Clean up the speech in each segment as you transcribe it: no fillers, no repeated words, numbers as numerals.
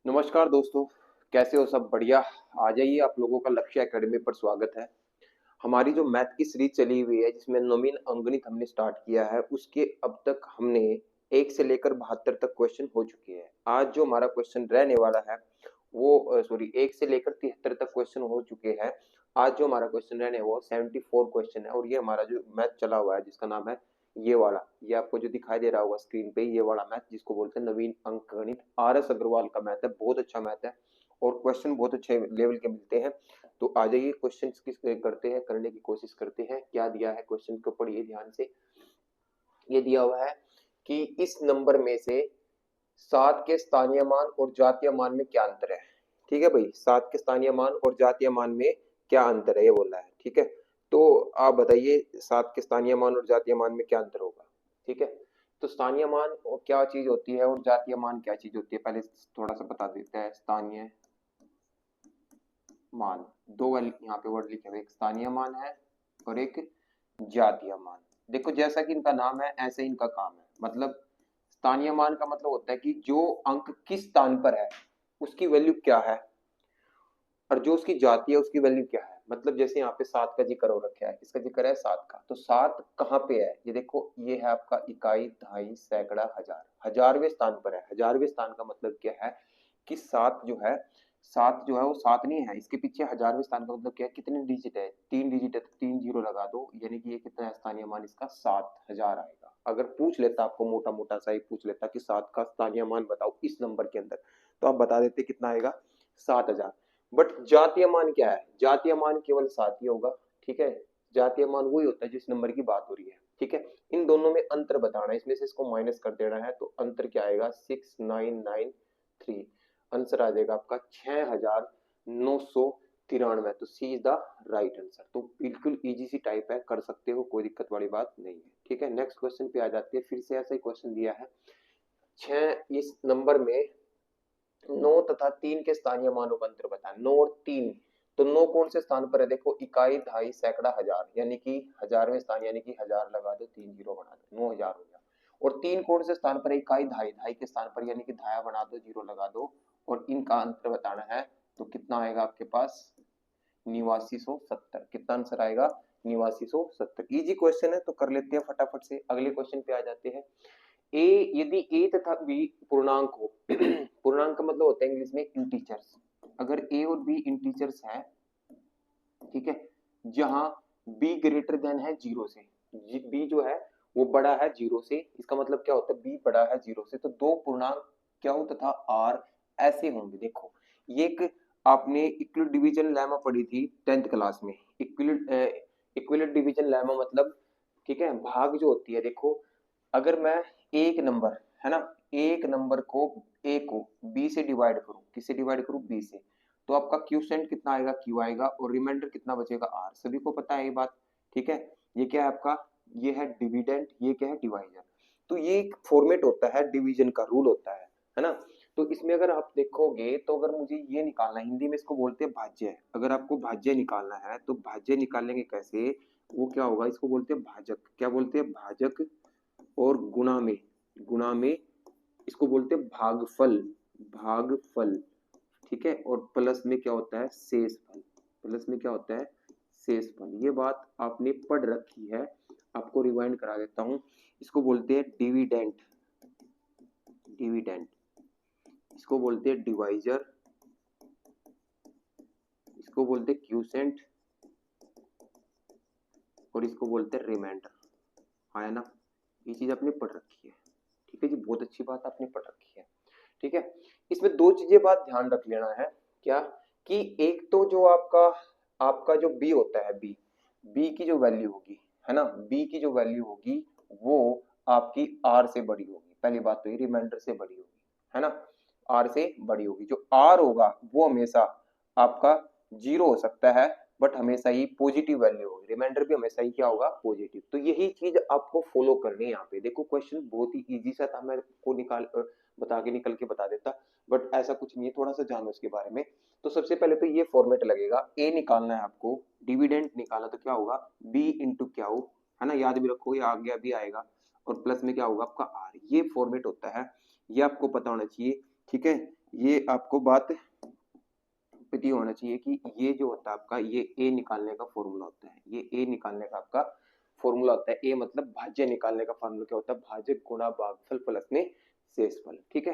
नमस्कार दोस्तों। कैसे हो? सब बढ़िया। आ जाइए, आप लोगों का लक्ष्य एकेडमी पर स्वागत है। हमारी जो मैथ की सीरीज चली हुई है जिसमें नवीन अंकगणित हमने स्टार्ट किया है, उसके अब तक हमने 1 से लेकर 72 तक क्वेश्चन हो चुके हैं। आज जो हमारा क्वेश्चन रहने वाला है वो 1 से लेकर 73 तक क्वेश्चन हो चुके हैं। आज जो हमारा क्वेश्चन रहने वो 74 क्वेश्चन है, और ये हमारा जो मैथ चला हुआ है जिसका नाम है ये वाला, ये आपको जो दिखाई दे रहा होगा स्क्रीन पे, ये वाला मैथ जिसको बोलते हैं नवीन अंकगणित। RS अग्रवाल का मैथ है, बहुत अच्छा मैथ है और क्वेश्चन बहुत अच्छे लेवल के मिलते हैं। तो आ जाइए, क्वेश्चन किस करते हैं, करने की कोशिश करते हैं। क्या दिया है क्वेश्चन को पढ़िए ध्यान से। ये दिया हुआ है कि इस नंबर में से 7 के स्थानीय मान और जातीय मान में क्या अंतर है। ठीक है भाई, 7 के स्थानीय मान और जातीय मान में क्या अंतर है, ये बोला है। ठीक है, तो आप बताइए 7 के स्थानीय मान और जातीय मान में क्या अंतर होगा। ठीक है, तो स्थानीय मान क्या चीज होती है और जातीय मान क्या चीज होती है, पहले थोड़ा सा बता देते हैं। स्थानीय मान, दो यहाँ पे वर्ड लिखे हुए, एक स्थानीय मान है और एक जातीय मान। देखो, जैसा कि इनका नाम है ऐसे इनका काम है। मतलब स्थानीय मान का मतलब होता है कि जो अंक किस स्थान पर है उसकी वैल्यू क्या है, और जो उसकी जाती है उसकी वैल्यू क्या है। मतलब जैसे यहाँ पे 7 का जिक्र हो रखा है, इसका जिक्र है 7 का, तो 7 कहाँ पे है, ये देखो, ये है आपका इकाई, दहाई, सैकड़ा, हजार, हजारवें स्थान पर है। हजारवें स्थान का मतलब क्या है कि 7 जो है, 7 जो है वो 7 नहीं है, इसके पीछे हजारवें स्थान का मतलब क्या है, कितने डिजिट है, 3 डिजिट है, तो 3 जीरो लगा दो, यानी कि ये कितना है स्थानीय मान इसका 7000 आएगा। अगर पूछ लेता आपको, मोटा मोटा सा ही पूछ लेता कि 7 का स्थानीय मान बताओ इस नंबर के अंदर, तो आप बता देते कितना आएगा, 7000। बट जातीय मान क्या है, जातीय मान केवल 7 ही होगा। ठीक है, जातीय मान वही होता है जिस नंबर की बात हो रही है। ठीक है, इन दोनों में अंतर बताना है, इसमें से इसको माइनस कर देना है, तो अंतर क्या आएगा, 6993। आंसर आ जाएगा आपका 6993। तो सी इज द राइट आंसर। तो बिल्कुल इजी सी टाइप है, कर सकते हो, कोई दिक्कत वाली बात नहीं है। ठीक है, नेक्स्ट क्वेश्चन पे आ जाती है। फिर से ऐसा ही क्वेश्चन दिया है, 6 इस नंबर में 9 तथा 3 के स्थानीय मानों का अंतर बताएं। 9 और 3, तो 9 कौन से स्थान पर है, देखो, इकाई, दहाई, सैकड़ा, हजार, यानी कि हजारवें स्थान, यानी कि हजार लगा दो, 3 जीरो बना दो, 9000 हो गया। और 3 कौन से स्थान पर है, इकाई, दहाई, दहाई के स्थान पर, यानी कि धाया बना दो, जीरो लगा दो, और इनका अंतर बताना है। तो कितना आएगा आपके पास, 8970। कितना आंसर आएगा, 8970। इजी क्वेश्चन है, तो कर लेते हैं फटाफट से। अगले क्वेश्चन पे आ जाते हैं। ए, यदि ए तथा बी पूर्णांक हो पूर्णांक का मतलब होता है इंग्लिश में इंटीजर्स। अगर ए और बी इंटीजर्स है, ठीक है, जहां बी ग्रेटर देन है जीरो से, बी जो है वो बड़ा है जीरो से, इसका मतलब क्या होता है, बी बड़ा है जीरो से, तो दो पूर्णांक क्या हो तथा आर ऐसे होंगे। देखो, ये एक आपने इक्विलेट डिवीजन लेमा पढ़ी थी 10th क्लास में। इक्विलेट डिवीजन लेमा मतलब, ठीक है, भाग जो होती है, देखो, अगर मैं एक नंबर, है ना, एक नंबर को, ए को बी से डिवाइड करूं, किससे डिवाइड करूं, बी से, तो आपका क्यूसेंट कितना आएगा, क्यू आएगा, और रिमाइंडर कितना बचेगा, आर। सभी को पता है ये बात। ठीक है, ये क्या है आपका, ये है डिविडेंड, ये क्या है, डिवाइजर। तो ये एक फॉर्मेट होता है, डिवीजन का रूल होता है ना। तो इसमें अगर आप देखोगे, तो अगर मुझे ये निकालना है, हिंदी में इसको बोलते हैं भाज्य। अगर आपको भाज्य निकालना है तो भाज्य निकालेंगे कैसे, वो क्या होगा, इसको बोलते हैं भाजक। क्या बोलते हैं, भाजक। और गुणा में इसको बोलते हैं भागफल, भागफल। ठीक है, और प्लस में क्या होता है, शेषफल। प्लस में क्या होता है, शेषफल। ये बात आपने पढ़ रखी है, आपको रिवाइंड करा देता हूं। इसको बोलते हैं डिविडेंट, डिविडेंट। इसको बोलते हैं डिवाइजर, इसको बोलते हैं क्यूसेंट, और इसको बोलते हैं रिमाइंडर। आया ना, ये चीज आपने पढ़ रखी है। ठीक है जी, बहुत अच्छी बात आपने पढ़ रखी है। ठीक है, इसमें दो चीजें बात ध्यान रख लेना है। क्या, कि एक तो जो आपका आपका जो बी होता है, बी, बी की जो वैल्यू होगी, है ना, बी की जो वैल्यू होगी वो आपकी आर से बड़ी होगी। पहली बात तो ये, रिमाइंडर से बड़ी होगी, है ना, आर से बड़ी होगी। जो आर होगा वो हमेशा आपका जीरो हो सकता है, बट हमेशा ही पॉजिटिव वैल्यू होगी। रिमाइंडर भी हमेशा ही क्या होगा, पॉजिटिव। तो यही चीज आपको फॉलो करनी है। यहाँ पे देखो, क्वेश्चन बहुत ही इजी सा था, मैं को निकाल बता के निकल के बता देता, बट ऐसा कुछ नहीं है, थोड़ा सा जानो इसके बारे में। तो सबसे पहले तो ये फॉर्मेट लगेगा, ए निकालना है आपको, डिविडेंड निकाला तो क्या होगा, बी इंटू क्या हो, है ना, याद भी रखो, ये आ गया भी आएगा, और प्लस में क्या होगा आपका आर। ये फॉर्मेट होता है, ये आपको पता होना चाहिए। ठीक है, ये आपको बात पता होना चाहिए कि ये जो होता है आपका, ये ए निकालने का फॉर्मूला होता है, ये ए निकालने का आपका फॉर्मूला होता है। ए मतलब भाज्य निकालने का फॉर्मूला क्या होता है, भाज्य गुणा भागफल प्लस में शेषफल। ठीक है,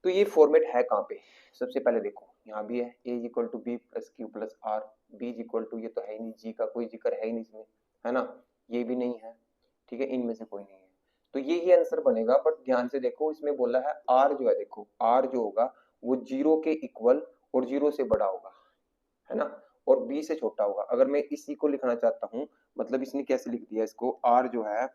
तो ये फॉर्मेट है कहाँ पे, सबसे पहले देखो यहाँ भी है a equal to B plus Q plus R, B equal to, ये तो है ही नहीं, जी का कोई जिक्र है ही नहीं इसमें, है ना, ये भी नहीं है। ठीक है, इनमें से कोई नहीं है, तो ये आंसर बनेगा। बट ध्यान से देखो, इसमें बोला है आर जो है, देखो आर जो होगा वो 0 के इक्वल और 0 से बड़ा होगा, है ना, और बी से छोटा होगा। अगर मैं इसी को लिखना चाहता हूँ, मतलब इसने कैसे लिख दिया इसको, आर जो है,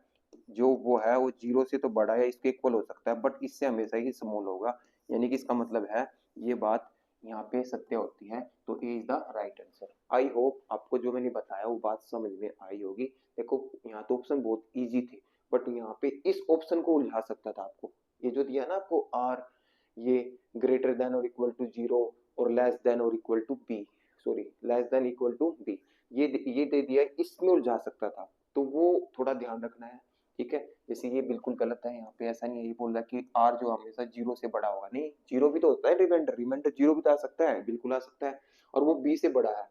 जो वो है वो 0 से तो बड़ा है, इसके इक्वल हो सकता है, बट इससे हमेशा ही स्मॉल होगा, यानी कि इसका मतलब है ये बात यहाँ पे सत्य होती है। तो A is the right answer. I hope आपको जो मैंने बताया वो बात समझ में आई होगी। देखो यहाँ तो ऑप्शन बहुत इजी थे, बट यहाँ पे इस ऑप्शन को उलझा सकता था आपको, ये जो दिया ना आपको आर, ये ग्रेटर देन और इक्वल टू 0 और लेस देन और equal to B, sorry less than equal to B, ये दे दिया, इसमें उलझा सकता था, तो वो थोड़ा ध्यान रखना है। ठीक है, जैसे ये बिल्कुल गलत है, यहाँ पे ऐसा नहीं है, ये बोल रहा है कि आर जो हमेशा 0 से बड़ा होगा, नहीं 0 भी तो होता है, रिमाइंडर रिमाइंडर 0 भी तो आ सकता है, बिल्कुल आ सकता है, और वो बी से बड़ा है,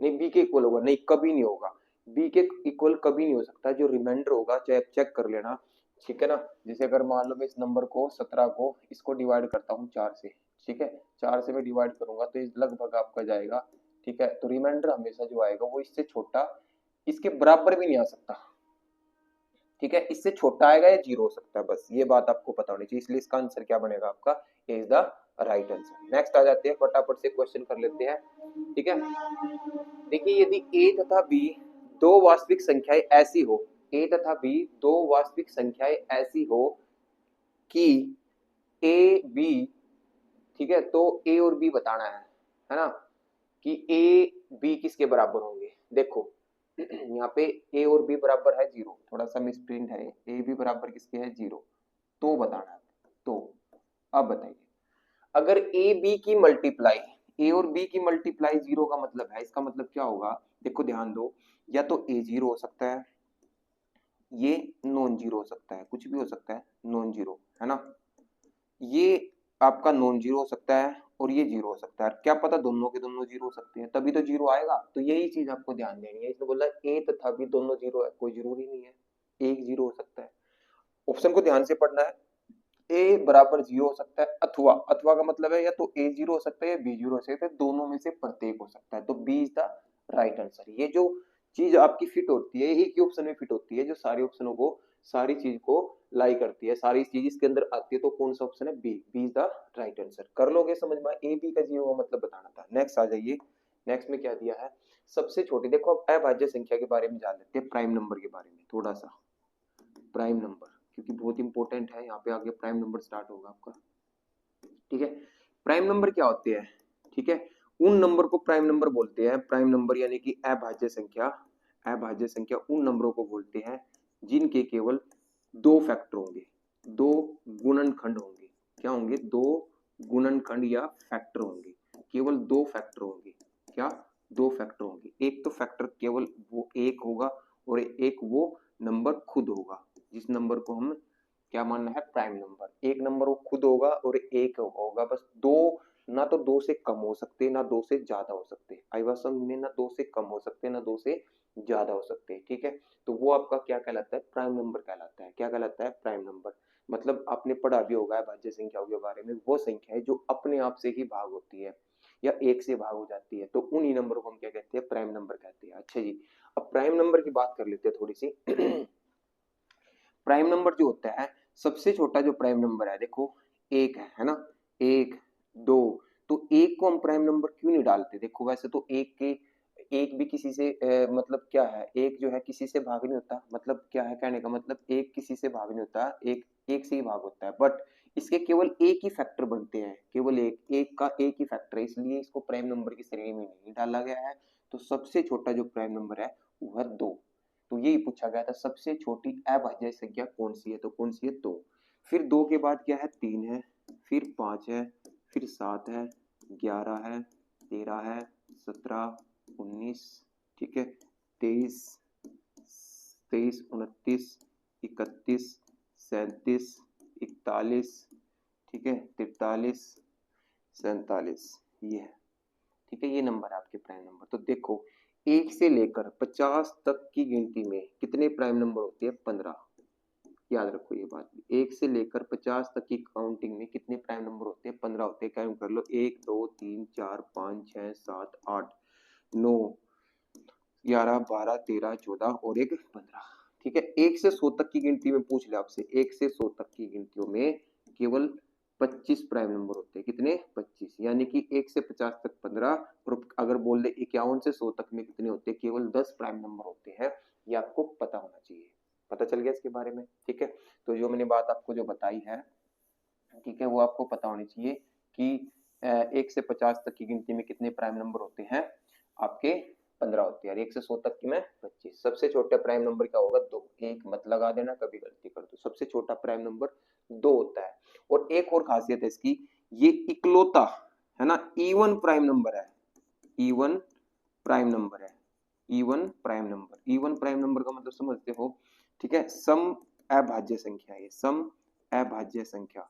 नहीं बी के इक्वल होगा, नहीं कभी नहीं होगा, बी के इक्वल कभी नहीं हो सकता, जो रिमाइंडर होगा चाहे आप चेक कर लेना। ठीक है ना, जैसे अगर मान लो मैं इस नंबर को 17 को इसको डिवाइड करता हूँ 4 से, ठीक है, 4 से मैं डिवाइड करूंगा तो इस लगभग आपका जाएगा। ठीक है, तो रिमाइंडर हमेशा जो आएगा वो इससे छोटा, इसके बराबर भी नहीं आ सकता। ठीक है, इससे छोटा आएगा या 0 हो सकता है, बस ये बात आपको पता होनी चाहिए, इसलिए इसका आंसर क्या बनेगा आपका, A is the right answer. Next आ जाते हैं, फटाफट से क्वेश्चन कर लेते हैं। ठीक है, देखिए यदि ए तथा बी दो वास्तविक संख्याएं ऐसी हो, ए तथा बी दो वास्तविक संख्याएं ऐसी हो कि ए बी, ठीक है, तो ए और बी बताना है ना, कि ए बी किसके बराबर होंगे। देखो यहाँ पे ए और बी बराबर है 0, थोड़ा सा मिसप्रिंट है, ए बी बराबर किसके है 0, तो बताना है। तो अब बताइए, अगर ए बी की मल्टीप्लाई, ए और बी की मल्टीप्लाई 0 का मतलब है, इसका मतलब क्या होगा, देखो ध्यान दो, या तो ए 0 हो सकता है, ये नॉन जीरो हो सकता है, कुछ भी हो सकता है नॉन जीरो, है ना, ये आपका नॉन जीरो हो सकता है और ये जीरो हो सकता है, क्या पता दोनों के दोनों जीरो हो सकते हैं, तभी तो जीरो आएगा। तो यही चीज आपको ध्यान देनी है, इसने बोला ए तथा बी दोनों जीरो है, कोई जरूरी नहीं है, एक जीरो हो सकता है। ऑप्शन को ध्यान से पढ़ना है, ए बराबर 0 हो सकता है, अथवा, अथवा का मतलब है या तो ए 0 हो सकता है या बी 0 हो सकता है, दोनों में से प्रत्येक हो सकता है, तो B is the right answer. ये जो चीज आपकी फिट होती है, एक ही ऑप्शन में फिट होती है, जो सारे ऑप्शनों को, सारी चीज को लाई करती है, सारी चीज इसके अंदर आती है, तो कौन सा ऑप्शन है, B, B is the right answer. कर लोगे समझ में, ए बी का 0 का मतलब बताना था। नेक्स्ट आ जाइए, नेक्स्ट में क्या दिया है, सबसे छोटी, देखो अब अभाज्य संख्या के बारे में जान लेते हैं, प्राइम नंबर के बारे में थोड़ा सा, प्राइम नंबर क्योंकि बहुत इंपॉर्टेंट है, यहाँ पे आगे प्राइम नंबर स्टार्ट होगा आपका। ठीक है, प्राइम नंबर क्या होते हैं, ठीक है, उन नंबर को प्राइम नंबर बोलते हैं, प्राइम नंबर यानी कि अभाज्य संख्या, अभाज्य संख्या उन नंबरों को बोलते हैं जिनके केवल दो फैक्टर होंगे, दो गुणनखंड होंगे, क्या होंगे, दो गुणनखंड या फैक्टर होंगे, केवल दो फैक्टर होंगे, क्या, दो फैक्टर होंगे, एक तो फैक्टर केवल वो एक होगा और एक वो नंबर खुद होगा, जिस नंबर को हम क्या मानना है, प्राइम नंबर। एक नंबर वो खुद होगा और एक होगा, बस दो, ना तो दो से कम हो सकते ना दो से ज्यादा हो सकते, आई बात समझ में, ना दो से कम हो सकते ना दो से ज्यादा हो सकते। ठीक है, तो वो आपका क्या कहलाता है, प्राइम नंबर कहलाता है। क्या कहलाता है, प्राइम नंबर। मतलब आपने पढ़ा भी होगा भाज्य संख्याओं के बारे में, वो संख्या है जो अपने आप से ही भाग होती है या एक से भाग हो जाती है, तो उन्हीं नंबर को हम क्या कहते हैं, प्राइम नंबर कहते हैं। अच्छा जी, अब प्राइम नंबर की बात कर लेते हैं थोड़ी सी। प्राइम नंबर जो होता है, सबसे छोटा जो प्राइम नंबर है, देखो एक है ना, एक, दो, तो एक को हम प्राइम नंबर क्यों नहीं डालते, देखो वैसे तो एक के, एक भी किसी से मतलब क्या है, एक जो है किसी से भाग नहीं होता, मतलब क्या है कहने का मतलब, एक किसी से भाग नहीं होता, एक एक से ही भाग होता है, बट इसके केवल एक ही फैक्टर बनते हैं, केवल एक, एक का एक ही फैक्टर है, इसलिए इसको प्राइम नंबर की श्रेणी में नहीं डाला गया है। तो सबसे छोटा जो प्राइम नंबर है वो है दो। तो यही पूछा गया था, सबसे छोटी अभाज्य संख्या कौन सी है, तो कौन सी है, दो। फिर दो के बाद क्या है, तीन है, फिर पांच है, फिर सात है, 11 है, 13 है, 17, 19, ठीक है, 23, 29, 31, 37, 41, ठीक है, 43 47 ये है, ठीक है, ये नंबर है आपके प्राइम नंबर। तो देखो 1 से लेकर 50 तक की गिनती में कितने प्राइम नंबर होते हैं? 15। याद रखो ये बात, 1 से लेकर 50 तक की काउंटिंग में कितने प्राइम नंबर होते हैं? 15 होते हैं। काउंट कर लो, 1 2 3 4 5 6 7 8 9 11 12 13 14 और एक 15। ठीक है, 1 से 100 तक की गिनती में पूछ ले आपसे, 1 से 100 तक की गिनतियों में केवल 25 प्राइम नंबर होते हैं। कितने? 25। यानी कि 1 से 50 तक 15, और अगर बोल दे 51 से 100 तक में कितने होते हैं? केवल 10 प्राइम नंबर होते हैं। ये आपको पता होना चाहिए। पता चल गया इसके बारे में? ठीक है, तो जो मैंने बात आपको जो बताई है, ठीक है, वो आपको पता होनी चाहिए कि 1 से 50 तक की गिनती में कितने प्राइम नंबर होते हैं? आपके 15 होते हैं। 1 से 100 तक की में 25। सबसे छोटा प्राइम नंबर क्या होगा? 2। एक मत लगा देना, कभी गलती कर दो। सबसे छोटा प्राइम नंबर 2 होता है। और एक और खासियत है इसकी, ये इकलौता है ना इवन प्राइम नंबर है। इवन प्राइम नंबर है। Even prime number, even prime number का मतलब समझते हो? ठीक है, सम अभाज्य संख्या, ये सम अभाज्य संख्या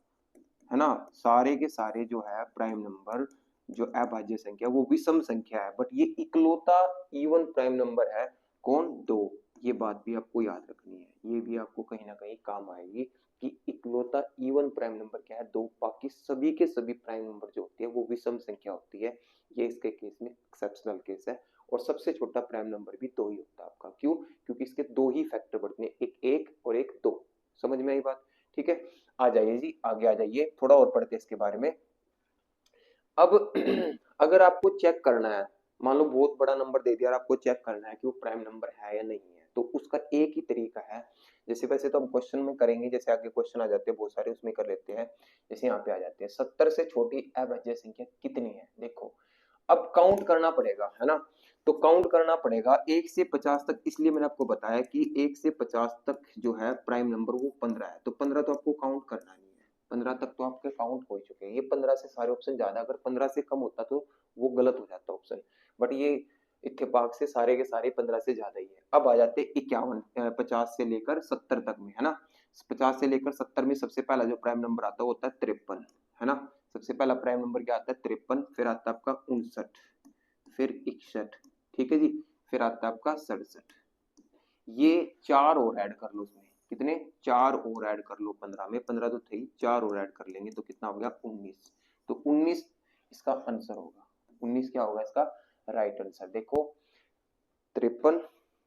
है ना। सारे के सारे जो है प्राइम नंबर, जो अभाज्य संख्या, वो विषम संख्या है, बट ये इकलौता इवन प्राइम नंबर है। कौन? 2। ये बात भी आपको याद रखनी है, ये भी आपको कहीं ना कहीं काम आएगी कि इकलौता इवन प्राइम नंबर क्या है? 2। बाकी सभी के सभी प्राइम नंबर जो होती है वो विषम संख्या होती है। ये इसके केस में एक्सेप्शनल केस है। और सबसे छोटा प्राइम नंबर भी 2 ही होता है आपका। क्यों? क्योंकि इसके 2 ही फैक्टर बढ़ते हैं, एक 1 और एक 2। समझ में आई बात? ठीक है, आ जाइए जी, आगे आ जाइए, थोड़ा और पढ़ते हैं इसके बारे में। अब अगर आपको चेक करना है, मान लो बहुत बड़ा नंबर दे दिया और आपको चेक करना है कि वो प्राइम नंबर है या नहीं है, तो उसका एक ही तरीका है। जैसे वैसे तो हम क्वेश्चन में करेंगे, जैसे आगे क्वेश्चन आ जाते हैं बहुत सारे, उसमें कर लेते हैं। जैसे यहाँ पे आ जाते हैं, 70 से छोटी अभाज्य संख्या कितनी है? देखो अब काउंट करना पड़ेगा, है ना। तो काउंट करना पड़ेगा 1 से 50 तक, इसलिए मैंने आपको बताया कि 1 से 50 तक जो है प्राइम नंबर वो 15 है। तो 15 तो आपको काउंट करना नहीं है, 15 तक तो आपके काउंट हो चुके हैं। ये 15 से सारे ऑप्शन ज्यादा, अगर 15 से कम होता तो वो गलत हो जाता ऑप्शन, बट ये इत्तेफाक से सारे के सारे 15 से ज्यादा ही है। अब आ जाते 51, 50 से लेकर 70 तक में, है ना। 50 से लेकर 70 में सबसे पहला जो प्राइम नंबर आता है वो होता है 53, है ना। सबसे पहला प्राइम नंबर क्या आता है? 53। फिर आता है आपका 59, फिर 61, ठीक है जी, फिर आता है आपका 67। ये 4 और ऐड कर लो उसमें। कितने? 4 और ऐड कर लो 15 में, 15 तो थे ही, 4 और ऐड कर लेंगे तो कितना हो गया? 19। तो 19 इसका आंसर होगा। 19 क्या होगा इसका राइट आंसर? देखो 53,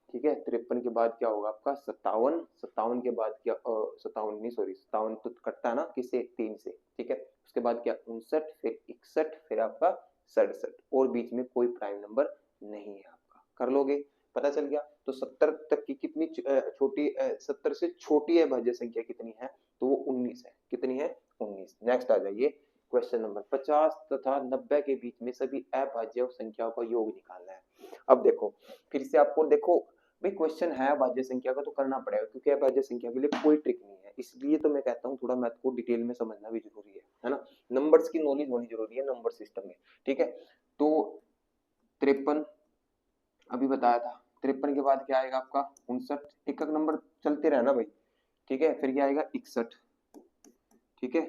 ठीक है, 53 के बाद क्या होगा आपका? 57, 57 के बाद क्या? 57 नहीं, सॉरी, 57 तो कटता है ना किससे? 3 से, ठीक है। उसके बाद क्या? 59, फिर 61, फिर आपका 67, और बीच में कोई प्राइम नंबर नहीं है आपका। कर लोगे? पता चल गया। तो 70 तक की कितनी छोटी, 70 से छोटी अभाज्य संख्या कितनी है? तो वो 19 है। कितनी है? 19। नेक्स्ट आ जाइए, क्वेश्चन नंबर 50 तथा 90 के बीच में सभी अभाज्य संख्याओं का योग निकालना है। अब देखो फिर से आपको, देखो भाई क्वेश्चन है अभाज्य संख्या का तो करना पड़ेगा, क्योंकि अभाज्य संख्या के लिए कोई ट्रिक नहीं है। इसलिए तो मैं कहता हूँ थोड़ा मैथ को डिटेल में समझना भी जरूरी है ना। नंबर्स की नॉलेज होनी जरूरी है नंबर सिस्टम में, ठीक है। तो 53 अभी बताया था, 53 के बाद क्या आएगा आपका? 59। एक एक नंबर चलते रहना भाई, ठीक है। फिर क्या आएगा? 61, ठीक है।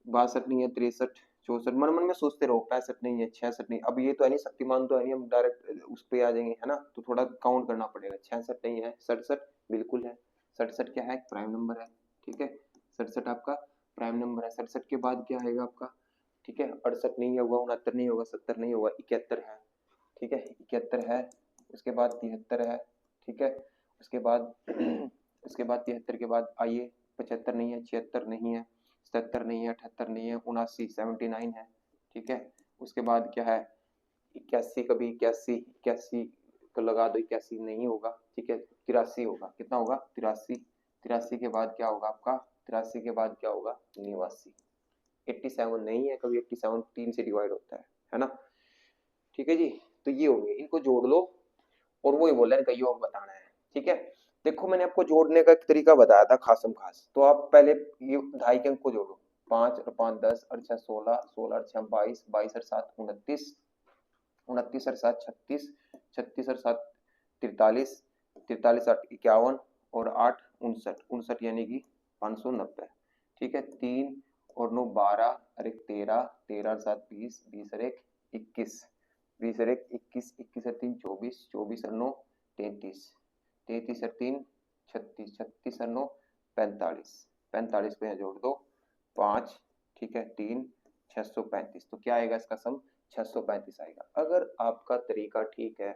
62 नहीं है, 63, 64, मन मन में सोचते रहो, 65 नहीं है, 66 नहीं। अब ये तो है नहीं, शक्तिमान तो है नहीं, हम डायरेक्ट उस पे आ जाएंगे, है ना। तो थोड़ा काउंट करना पड़ेगा। 66 नहीं है, 67 बिल्कुल है। 67 क्या है? प्राइम नंबर है, ठीक है। 67 आपका प्राइम नंबर है। 67 के बाद क्या आएगा आपका? ठीक है, 68 नहीं होगा, 69 नहीं होगा, 70 नहीं होगा, 71 है, ठीक है, 71 है। उसके बाद 73 है, ठीक है। उसके बाद उसके बाद 73 के बाद आइए, 75 नहीं है, 76 नहीं है, 77 नहीं है, 78 नहीं है, 79, 79 है, ठीक है। उसके बाद क्या है? 81, कभी 81, 81 को लगा दो, 81 नहीं होगा, ठीक है। 83 होगा, कितना होगा? 83। 83 के बाद क्या होगा आपका? 83 के बाद क्या होगा? 89। 87 नहीं है, कभी 87 3 से डिवाइड होता है ना, ठीक है जी। तो ये होंगे, इनको जोड़ लो, और वही बोल रहे हैं कई योग बताना है, ठीक है। देखो मैंने आपको जोड़ने का एक तरीका बताया था खासम खास, तो आप पहले ये ढाई के अंक को जोड़ो। 5 और 5 10 और 6 16, 16 और 6 22, 22 और 7 29, 29 और 7 36, 36 और 7 43, 43 8 51 और 8 59, 59 यानी कि 590, ठीक है। 3 और 9 12 और 1 13, 13 और 7 20, 20 और 1 21, 20 और 1 21, 21 और 3 24, 24 और 9 33, 33 और 3 36, 36 और 9 45, 45 को यहाँ जोड़ दो 5, ठीक है 3 635। तो क्या आएगा इसका सम 635 आएगा। अगर आपका तरीका ठीक है,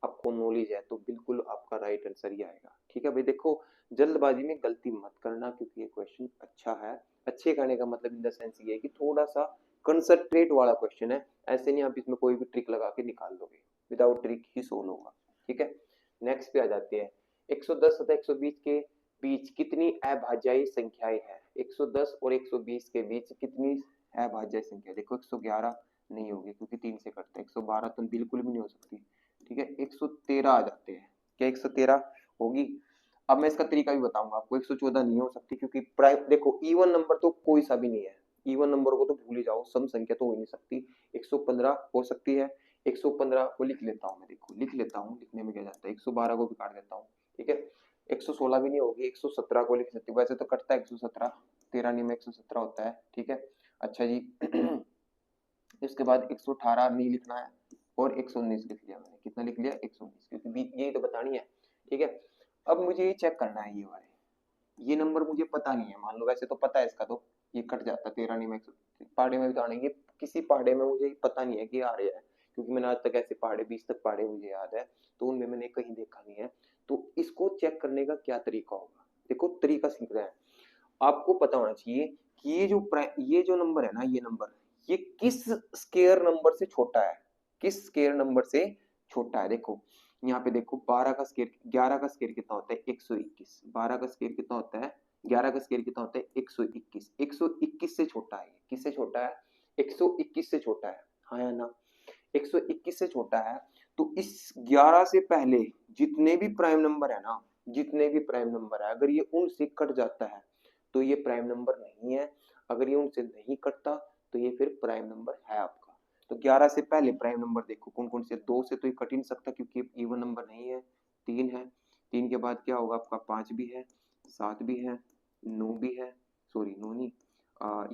आपको नॉलेज है, तो बिल्कुल आपका राइट आंसर ही आएगा। ठीक है भाई, देखो जल्दबाजी में गलती मत करना, क्योंकि ये क्वेश्चन अच्छा है। अच्छे कहने का मतलब इन द सेंस ये है कि थोड़ा सा कंसंट्रेट वाला क्वेश्चन है, ऐसे नहीं आप इसमें कोई भी ट्रिक लगा के निकाल दोगे, विदाउट ट्रिक ही सोल्व होगा। ठीक है, नेक्स्ट पे आ जाते हैं। 110 तथा 120 के बीच कितनी अभाज्यीय संख्याएं हैं? 110 और 120 के बीच कितनी अभाज्य संख्या? देखो 111 नहीं होगी क्योंकि 3 से कटता है, 112 तो बिल्कुल भी नहीं हो सकती। ठीक है, 113 आ जाते हैं। क्या 113 होगी? अब मैं इसका तरीका भी बताऊंगा आपको। 114 नहीं हो सकती क्योंकि प्राइम, देखो इवन नंबर तो कोई सा भी नहीं है, इवन नंबर को तो भूल ही जाओ, सम संख्या तो हो ही नहीं सकती। 115 हो सकती है, 115 को लिख लेता हूँ मैं, देखो लिख लेता हूँ, लिखने में क्या जाता है, 112 को भी काट देता हूँ। ठीक है, 116 भी नहीं होगी, 117 को लिख सकती हूँ, वैसे तो कटता है 117, 13 नहीं में 117 होता है। ठीक है, अच्छा जी इसके बाद 118 नहीं लिखना है और 119 लिख लिया मैंने। कितना लिख लिया? 119, क्योंकि यही तो बतानी है। ठीक है, अब मुझे ये चेक करना है, ये वाले ये नंबर मुझे पता नहीं है, मान लो वैसे तो पता है इसका, तो ये कट जाता 13 नहीं में 100, पहाड़े में भी तो आनेंगे, किसी पहाड़े में मुझे पता नहीं है कि आ रहे हैं, क्योंकि मैंने आज तक ऐसे पहाड़े 20 तक पहाड़े मुझे याद है, तो उनमें मैंने कहीं देखा नहीं है। तो इसको चेक करने का क्या तरीका होगा? देखो तरीका सीख रहे हैं, आपको पता होना चाहिए कि ये जो नंबर है ना, ये नंबर ये किस स्केयर नंबर से छोटा है, किस स्केयर नंबर से छोटा है। देखो यहाँ पे देखो 12 का स्केयर, 11 का स्केयर कितना होता है? 121। 12 का स्केयर कितना होता है? 11 का स्केयर कितना होता है? 121। 121 से छोटा है। किससे छोटा है? 121 से छोटा है, हाँ या ना? 121 से छोटा है। तो इस 11 से पहले जितने भी प्राइम नंबर है ना, जितने भी प्राइम नंबर है, अगर ये उनसे कट जाता है तो ये प्राइम नंबर नहीं है, अगर ये उनसे नहीं कटता तो ये फिर प्राइम नंबर है आपका। तो 11 से पहले प्राइम नंबर देखो कौन कौन से? 2 से तो ये कट ही नहीं सकता क्योंकि इवन नंबर नहीं है। 3 है, 3 के बाद क्या होगा आपका? 5 भी है, 7 भी है, 9 भी है, सॉरी 9 नहीं,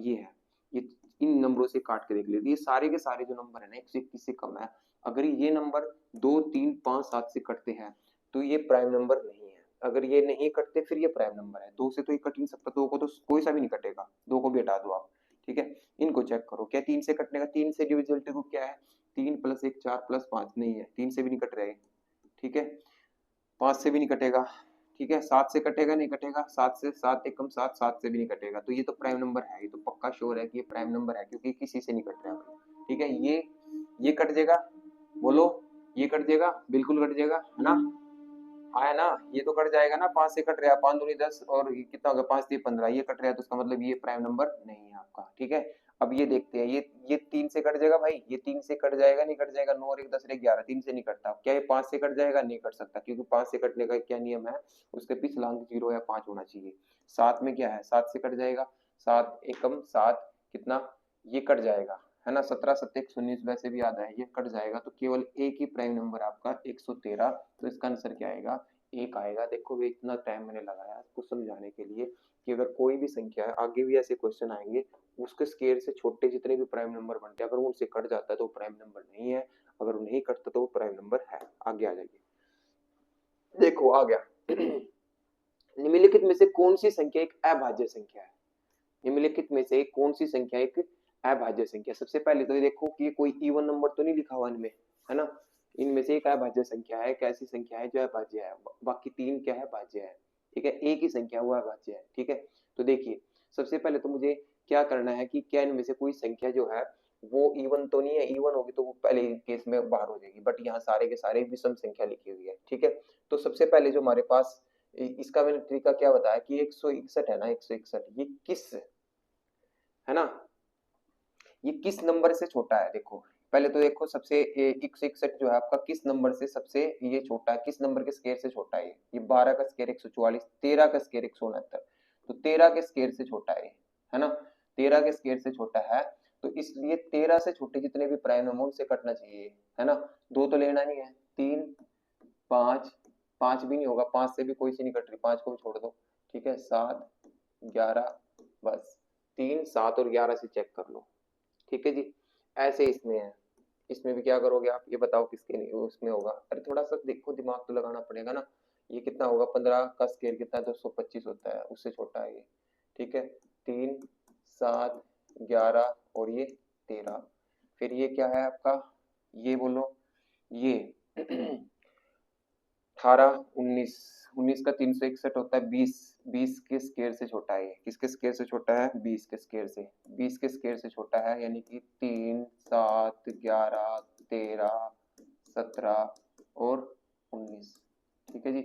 ये है। ये इन नंबरों से काट के देख लेते, ये सारे के सारे जो नंबर है ना 121 से कम है। अगर ये नंबर 2 3 5 7 से कटते हैं तो ये प्राइम नंबर नहीं है, अगर ये नहीं कटते फिर ये प्राइम नंबर है। 2 से तो ये कट नहीं सकता, 2 को तो कोई सा भी नहीं कटेगा, 2 को भी हटा दो आप। ठीक है, इनको चेक करो, क्या 3 से कटने का? 3 से डिविजिबिलिटी रूल क्या है? 3 + 1 4 + 5 नहीं है, 3 से भी नहीं कट रहे। ठीक है, 5 से भी नहीं कटेगा। ठीक है, 7 से कटेगा? नहीं कटेगा, 7 से 7 एकम 7, 7 से भी नहीं कटेगा, तो ये तो प्राइम नंबर है, ये तो पक्का श्योर है कि ये प्राइम नंबर है क्योंकि किसी से नहीं कट रहा है। ठीक है, ये कट जाएगा, बोलो ये कट जाएगा, बिल्कुल कट जाएगा, है ना? आया ना? ये तो कट जाएगा ना, 5 से कट रहा है, 5 दूनी 10 और कितना होगा? 5 3 15, ये कट रहा है तो उसका मतलब ये प्राइम नंबर नहीं है आपका। ठीक है, अब ये देखते हैं, ये 3 से कट जाएगा भाई, ये 3 से कट जाएगा? नहीं कट जाएगा, 9 और 1 10 और 1 11, 3 से नहीं कटता। क्या ये 5 से कट जाएगा? नहीं कट सकता क्योंकि 5 से कटने का क्या नियम है? उसके पिछला अंक 0 या 5 होना चाहिए। 7 में क्या है? 7 से कट जाएगा, 7 एकम 7 कितना? ये कट जाएगा, है ना? 17 7 1 19 वैसे भी याद है, ये कट जाएगा, तो केवल एक ही प्राइम नंबर आपका 113। तो इसका आंसर क्या आएगा? 1 आएगा। देखो वे इतना टाइम मैंने लगाया इसको समझाने के लिए कि अगर कोई भी संख्या है, आगे भी ऐसे क्वेश्चन आएंगे, उसके स्केयर से छोटे जितने भी प्राइम नंबर बनते हैं, अगर उनसे कट जाता है तो प्राइम नंबर नहीं है, अगर नहीं कटता तो वो प्राइम नंबर है। आगे आ जाइए, देखो आ गया निम्नलिखित में से कौन सी संख्या एक अभाज्य संख्या है? निम्नलिखित में से कौन सी संख्या एक अभाज्य संख्या? सबसे पहले तो ये देखो कि कोई इवन नंबर तो नहीं लिखा हुआ इनमें, है ना? इनमें से एक अभाज्य संख्या है, कैसी संख्या है जो अभाज्य है, बाकी 3 क्या है? भाज्य है। ठीक है, एक ही संख्या वो अभाज्य है। ठीक है, तो देखिए सबसे पहले तो मुझे क्या करना है कि क्या इनमें से कोई संख्या जो है वो इवन तो नहीं है, इवन होगी तो वो पहले केस में बाहर हो जाएगी, बट यहाँ सारे के सारे विषम संख्या लिखी हुई है। ठीक है, तो सबसे पहले जो हमारे पास इसका मैंने तरीका क्या बताया कि 161 है ना, 161 ये किस, है ना, ये किस नंबर से छोटा है? देखो पहले तो देखो सबसे 161 जो है आपका किस नंबर से सबसे ये छोटा है, किस नंबर के स्केयर से छोटा है? ये 12 का स्केयर 144, 13 का स्केयर 169, तो 13 के स्केयर से छोटा है ना? 13 के स्केयर से छोटा है, तो इसलिए 13 से छोटे जितने भी प्राइम नंबर उनसे कटना चाहिए, है ना? 2 तो लेना नहीं है, 3 5, 5 भी नहीं होगा, 5 से भी कोई सी नहीं कट रही, 5 को भी छोड़ दो। ठीक है, 7 11 बस 3, 7 और 11 से चेक कर लो। ठीक है जी, ऐसे इसमें है, इसमें भी क्या करोगे आप, ये बताओ किसके नहीं उसमें होगा। अरे थोड़ा सा देखो, दिमाग तो लगाना पड़ेगा ना। ये कितना होगा, 15 का स्केयर कितना है, 225 होता है, उससे छोटा है ये। ठीक है, 3, 7, 11 और ये 13। फिर ये क्या है आपका, ये बोलो, ये 18, 19, 19 का 361 होता है, 20, 20 के स्केयर से छोटा है ये। किसके स्केयर से छोटा है, 20 के स्केयर से, 20 के स्केयर से छोटा है, यानी कि 3, 7, 11, 13, 17 और 19। ठीक है जी,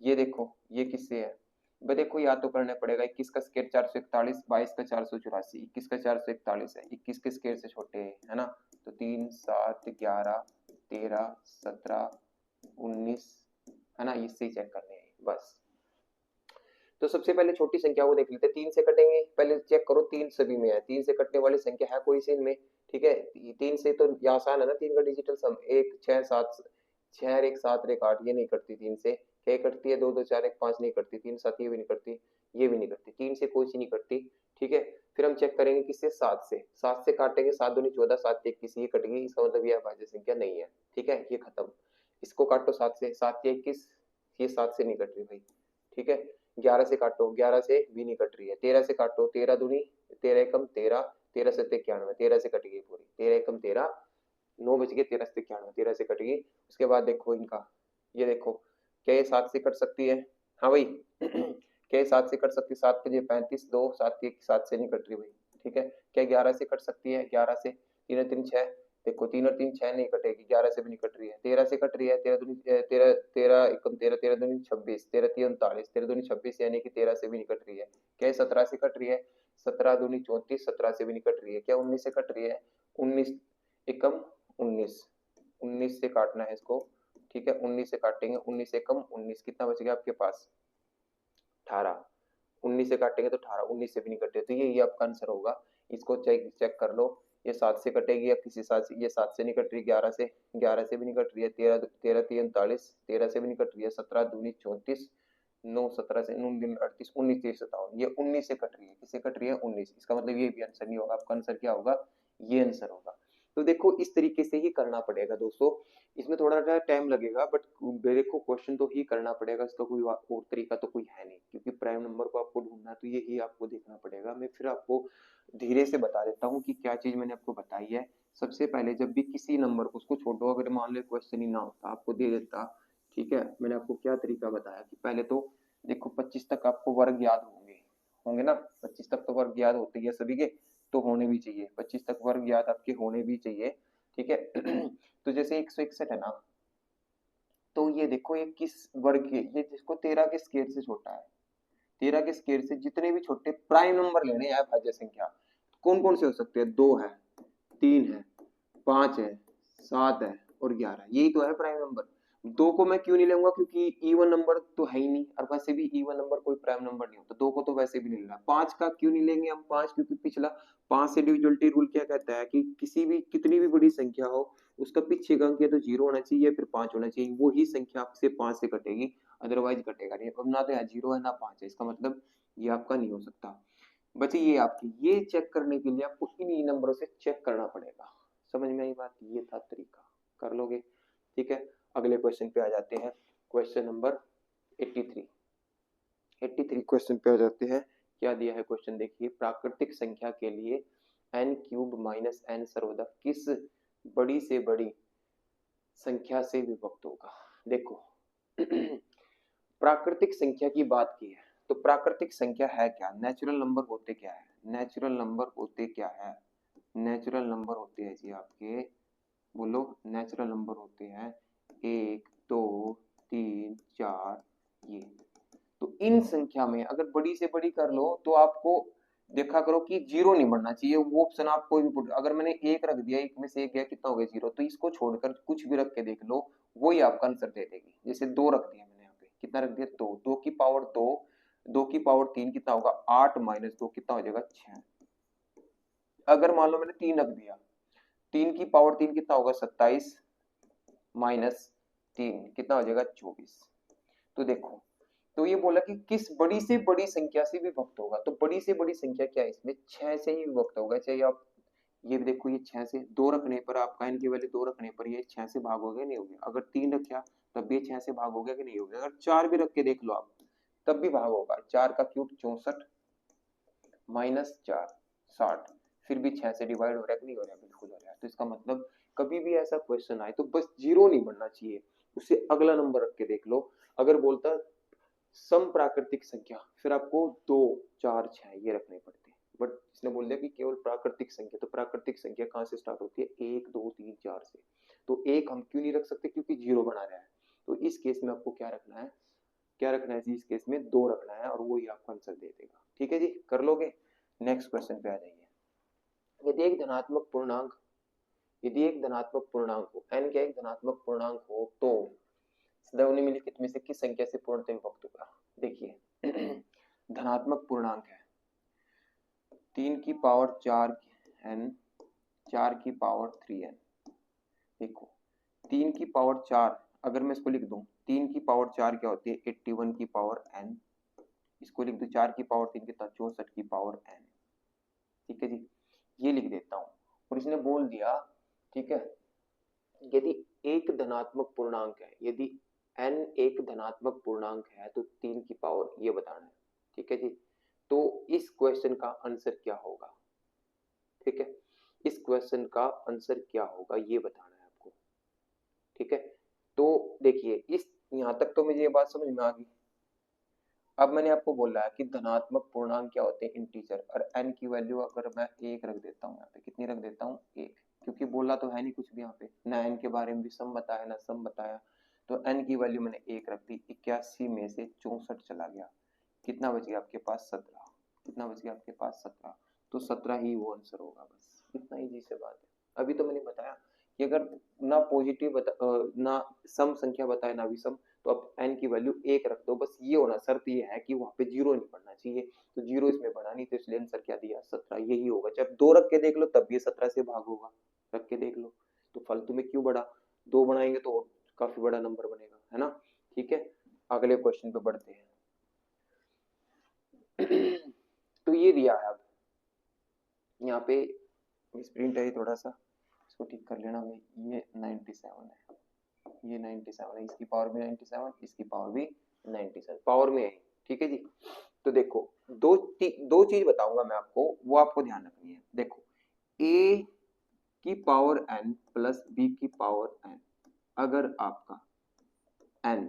ये देखो ये किससे है भाई, देखो याद तो करना पड़ेगा। 21 का स्केयर 441, 22 का 484, 21 का 441 है, 21 के स्केयर से छोटे है ना। तो 3, 7, 11, 13, 17, 19 है ना, इससे ही चेक करने हैं बस। तो सबसे पहले छोटी संख्या को देख लेते हैं, 3 से कटेंगे, पहले चेक करो 3 सभी में है, 3 से कटने वाली संख्या है कोई सी इनमें। ठीक है, 3 से तो ये आसान है ना, 3 का डिजिटल सम 1, 6, 7, 6 और 1, 7 और 1, 8, ये नहीं कटती 3 से। क्या कटती है, 2, 2, 4, 1, 5 नहीं कटती, 3, 7 ये भी नहीं कटती, ये भी नहीं कटती, 3 से कोई सी नहीं कटती। ठीक है, फिर हम चेक करेंगे किससे, 7 से, 7 से काटेंगे, 7 दूनी 14, 7 21, ये कट गई, इसका मतलब ये अभाज्य संख्या नहीं है। ठीक है, ये खत्म। इसको काटो 7 से, 7 21, ये 7 से नहीं कट रही भाई। ठीक है, 11 से काटो, 11 से भी नहीं कट रही है, 13 से काटो, 13 दूनी 13 एकम 13, 13 से 91, 13 से कट गई पूरी, 13 एकम 13, 9 बच गए, 13 से 91, 13 से कट गई। उसके बाद देखो इनका, ये देखो, क्या ये 7 से कट सकती है, हाँ भाई क्या ये 7 से कट सकती है, 7 5 35, 2 7 7 से नहीं कट रही भाई। ठीक है, क्या 11 से कट सकती है, 11 से, 3 और 3 6, देखो 3 और 3 6 नहीं कटेगी, 11 से भी नहीं कट रही है, 13 से कट रही है, 13 दूनी 13, 13 एकम 13, 13 दूनी 26, 13 3 39, 13 दूनी 26, यानी कि 13 से भी नहीं कट रही है। क्या ये 17 से कट रही है, 17 दूनी 34, 17 से भी नहीं कट रही है। क्या 19 से कट रही है, 19 एकम 19, 19 से काटना है इसको। ठीक है, 19 से काटेंगे, 19 एकम 19, कितना बच गया आपके पास, 18, 19 से काटेंगे तो 18, 19 से भी नहीं कटे, तो ये आपका आंसर होगा। इसको चेक चेक कर लो, ये 7 से कटेगी या किसी 7 से, ये 7 से नहीं कट रही, 11 से, 11 से भी नहीं कट रही है, 13 13 3 39, 13 से भी नहीं कट रही है, 17 दूनी 34, 9 17 से 9 दिन 38, 19 30 57, ये 19 से कट रही है, किससे कट रही है, 19। इसका मतलब ये भी आंसर नहीं होगा, आपका आंसर क्या होगा, ये आंसर होगा। तो देखो इस तरीके से ही करना पड़ेगा दोस्तों, इसमें थोड़ा सा टाइम लगेगा, बट मेरे को क्वेश्चन तो ही करना पड़ेगा, इसका कोई और तरीका तो कोई है नहीं, क्योंकि प्राइम नंबर को आपको ढूंढना है, तो ये ही आपको देखना पड़ेगा। मैं फिर आपको धीरे से बता देता हूँ कि क्या चीज मैंने आपको बताई है। सबसे पहले जब भी किसी नंबर को, उसको छोड़ो, अगर मान लो क्वेश्चन ही ना होता, आपको दे देता, ठीक है, मैंने आपको क्या तरीका बताया कि पहले तो देखो 25 तक आपको वर्ग याद होंगे, होंगे ना, 25 तक तो वर्ग याद होते हैं सभी के, तो होने भी चाहिए 25 तक वर्ग याद आपके होने भी चाहिए। ठीक है तो जैसे 161 है ना, तो ये देखो ये किस वर्ग के, ये जिसको 13 के स्केयर से छोटा है, 13 के स्केयर से जितने भी छोटे प्राइम नंबर लेने हैं भाज्य संख्या, कौन कौन से हो सकते हैं, 2 है, 3 है, 5 है, 7 है और 11, यही तो है प्राइम नंबर। 2 को मैं क्यों नहीं लूंगा, क्योंकि इवन नंबर तो है ही नहीं, और वैसे भी इवन नंबर कोई प्राइम नंबर नहीं होता, 2 को तो वैसे भी नहीं लेना। 5 का क्यों नहीं लेंगे हम, 5 क्योंकि पिछला 5 से डिविजिबिलिटी रूल क्या कहता है कि किसी भी कितनी भी बड़ी संख्या हो, उसका पीछे का अंक या तो 0 होना चाहिए फिर 5 होना चाहिए, वो ही संख्या आपसे 5 से कटेगी, अदरवाइज कटेगा नहीं। अब ना तो यहाँ 0 है ना 5 है, इसका मतलब ये आपका नहीं हो सकता। बचे ये आपकी, ये चेक करने के लिए आपको इन्हीं नंबरों से चेक करना पड़ेगा। समझ में आई बात, ये था तरीका, कर लोगे। ठीक है, अगले क्वेश्चन पे आ जाते हैं, क्वेश्चन नंबर 83। 83 क्वेश्चन पे आ जाते हैं। क्या दिया है क्वेश्चन देखिए, प्राकृतिक संख्या के लिए n क्यूब माइनस n सर्वदा किस बड़ी से बड़ी संख्या से विभक्त होगा। देखो प्राकृतिक संख्या की बात की है, तो प्राकृतिक संख्या है क्या, नेचुरल नंबर होते क्या है, नेचुरल नंबर होते क्या है, नेचुरल नंबर होते हैं जी आपके, बोलो, नेचुरल नंबर होते हैं 1 2 3 4, ये। तो इन संख्या में अगर बड़ी से बड़ी कर लो तो आपको देखा करो कि 0 नहीं बढ़ना चाहिए, वो ऑप्शन आप कोई भी पुट, अगर मैंने 1 रख दिया, 1 में से 1 गया, कितना हो गया 0, तो इसको छोड़कर कुछ भी रख के देख लो, वही आपका आंसर दे देगी। जैसे 2 रख दिया मैंने यहाँ पे, कितना रख दिया 2, 2 की पावर 2, 2 की पावर 3 कितना होगा 8 माइनस 2 कितना हो जाएगा 6। अगर मान लो मैंने 3 रख दिया, 3 की पावर 3 कितना होगा 27 माइनस 3 कितना हो जाएगा 24। तो देखो, तो ये बोला कि किस बड़ी से बड़ी संख्या से विभक्त होगा, तो बड़ी से बड़ी संख्या क्या है इसमें, 6 से ही विभक्त होगा। चाहे आप ये देखो, ये 6 से 2 रखने पर आपका n की वैल्यू 2 रखने पर ये 6 से भाग हो गया नहीं हो गया, अगर 3 रखा तब ये 6 से भाग हो गया कि नहीं हो गया, अगर 4 भी रख के देख लो आप तब भी भाग होगा। 4 का क्यूब 64 माइनस 4 60, फिर भी 6 से डिवाइड हो रहा है कि नहीं हो रहा है, बिल्कुल हो रहा है। तो इसका मतलब कभी भी ऐसा क्वेश्चन आए तो बस जीरो नहीं बनना चाहिए, उससे अगला नंबर रख के देख लो। अगर बोलता सम प्राकृतिक संख्या, फिर आपको 2 4 6 ये रखने पड़ते हैं, बट इसने बोल दिया कि केवल प्राकृतिक संख्या, तो प्राकृतिक संख्या कहाँ से स्टार्ट होती है, 1 2 3 4 से। तो एक हम क्यों नहीं रख सकते, क्योंकि जीरो बना रहा है। तो इस केस में आपको क्या रखना है, क्या रखना है जी, इस केस में 2 रखना है और वो ही आपको आंसर दे देगा। ठीक है जी, कर लोगे। नेक्स्ट क्वेश्चन पे आ जाइए। यदि एक धनात्मक पूर्णांक, यदि एक धनात्मक पूर्णांक हो, n क्या एक धनात्मक पूर्णांक हो, तो सदैव निम्नलिखित में से किस संख्या से पूर्णतः विभक्त होगा। देखिए धनात्मक पूर्णांक है 3 की पावर 4 n 4 की पावर 3n। देखो 3 की पावर 4, अगर मैं इसको लिख दूं 3 की पावर 4 क्या होती है, 81 की पावर n, इसको लिख दूं 4 की पावर 3 कितना, 64 की पावर n। ठीक है जी, ये लिख देता हूं। और इसने बोल दिया, ठीक है, यदि एक धनात्मक पूर्णांक है, यदि n एक धनात्मक पूर्णांक है तो 3 की पावर ये बताना है। ठीक है जी, तो इस क्वेश्चन का आंसर क्या होगा, ठीक है, इस क्वेश्चन का आंसर क्या होगा ये बताना है आपको। ठीक है, तो देखिए इस यहां तक तो मुझे ये बात समझ में आ गई। अब मैंने आपको बोला है कि धनात्मक पूर्णांक क्या होते हैं, इंटीजर, और n की वैल्यू अगर मैं 1 रख देता हूँ, यहाँ पे कितनी रख देता हूँ, 1, क्योंकि बोला तो है नहीं कुछ भी यहाँ पे, ना n के बारे में भी सम बताया ना सम बताया, तो n की वैल्यू मैंने 1 रख दी। 81 में से 64 चला गया, कितना बच गया आपके पास, 17, कितना बच गया आपके पास, 17, तो 17 ही वो आंसर होगा। बस इतना इजी से बात है। अभी तो मैंने बताया कि अगर ना पॉजिटिव ना सम संख्या बताए ना विषम, तो अब n की वैल्यू 1 रख दो, बस ये होना, शर्त ये है कि वहां पे जीरो नहीं पड़ना चाहिए, तो जीरो इसमें बढ़ा नहीं, तो इसलिए आंसर क्या दिया, 17, यही होगा। जब 2 रख के देख लो तब ये 17 से भाग होगा, रख के देख लो, तो फालतू में क्यों बढ़ा, 2 बनाएंगे तो काफी बड़ा नंबर बनेगा, है ना। ठीक है, अगले क्वेश्चन पे बढ़ते हैं। तो ये दिया है, अब यहाँ पे स्प्रिंट है थोड़ा सा, इसको ठीक कर लेना भाई, ये 97 है, ये 97 है, इसकी पावर भी 97, इसकी पावर भी 97, पावर में है। ठीक है जी, तो देखो दो चीज बताऊंगा मैं आपको, वो आपको ध्यान रखनी है। देखो a की पावर n प्लस b की पावर n, अगर आपका n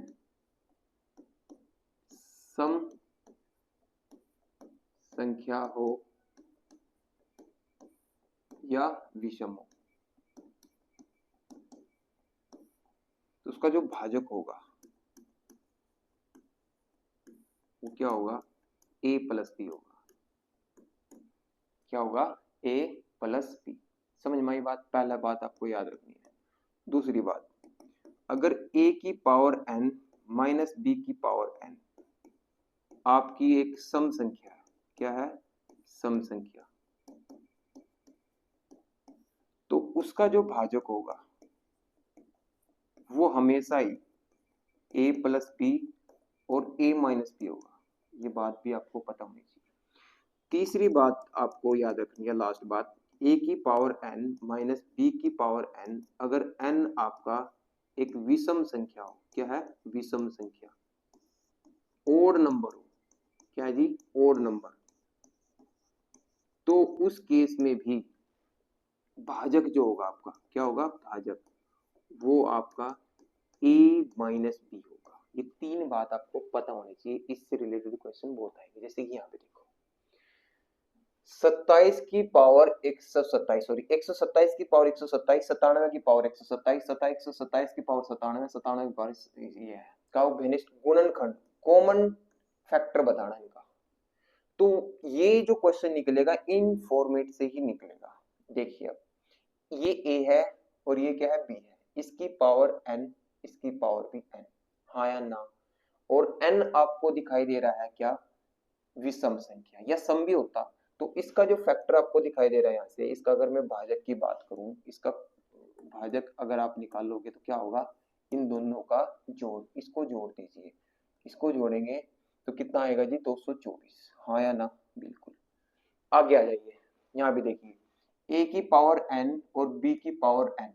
सम संख्या हो या विषम हो, तो उसका जो भाजक होगा वो क्या होगा, a प्लस बी होगा। क्या होगा, a प्लस बी। समझ में आई बात, पहला बात आपको याद रखनी है। दूसरी बात, अगर a की पावर n माइनस b की पावर n आपकी एक सम संख्या है, क्या है, सम संख्या, तो उसका जो भाजक होगा वो हमेशा ही a प्लस बी और a माइनस बी होगा। ये बात भी आपको पता होनी चाहिए। तीसरी बात आपको याद रखनी है, लास्ट बात, a की पावर n माइनस b की पावर n, अगर n आपका एक विषम संख्या हो, क्या है, विषम संख्या, ओड नंबर हो, क्या है जी, ओड नंबर, तो उस केस में भी भाजक जो होगा आपका, क्या होगा, भाजक, वो आपका a माइनस बी होगा। ये 3 बात आपको पता होनी चाहिए, इससे रिलेटेड क्वेश्चन बहुत आएंगे। जैसे कि यहाँ पे देखो 27 की पावर 127, सॉरी 127 की पावर 127, 97 की पावर 127, 127 की पावर 97, 97 की पावर ये है का घनिष्ठ गुणनखंड, कॉमन फैक्टर बताना इनका। तो ये जो क्वेश्चन निकलेगा इन फॉर्मेट से ही निकलेगा। देखिए अब ये a है और ये क्या है, b है, इसकी पावर n, इसकी पावर भी n, हाँ या ना, और n आपको दिखाई दे रहा है क्या, विषम संख्या, या सम भी होता, तो इसका जो फैक्टर आपको दिखाई दे रहा है यहाँ से, इसका अगर मैं भाजक की बात करूं, इसका भाजक अगर आप निकालोगे तो क्या होगा, इन दोनों का जोड़, इसको जोड़ दीजिए, इसको जोड़ेंगे तो कितना आएगा जी 224, हाँ या ना, बिल्कुल। आगे आ जाइए, यहाँ भी देखिए a की पावर n और b की पावर n,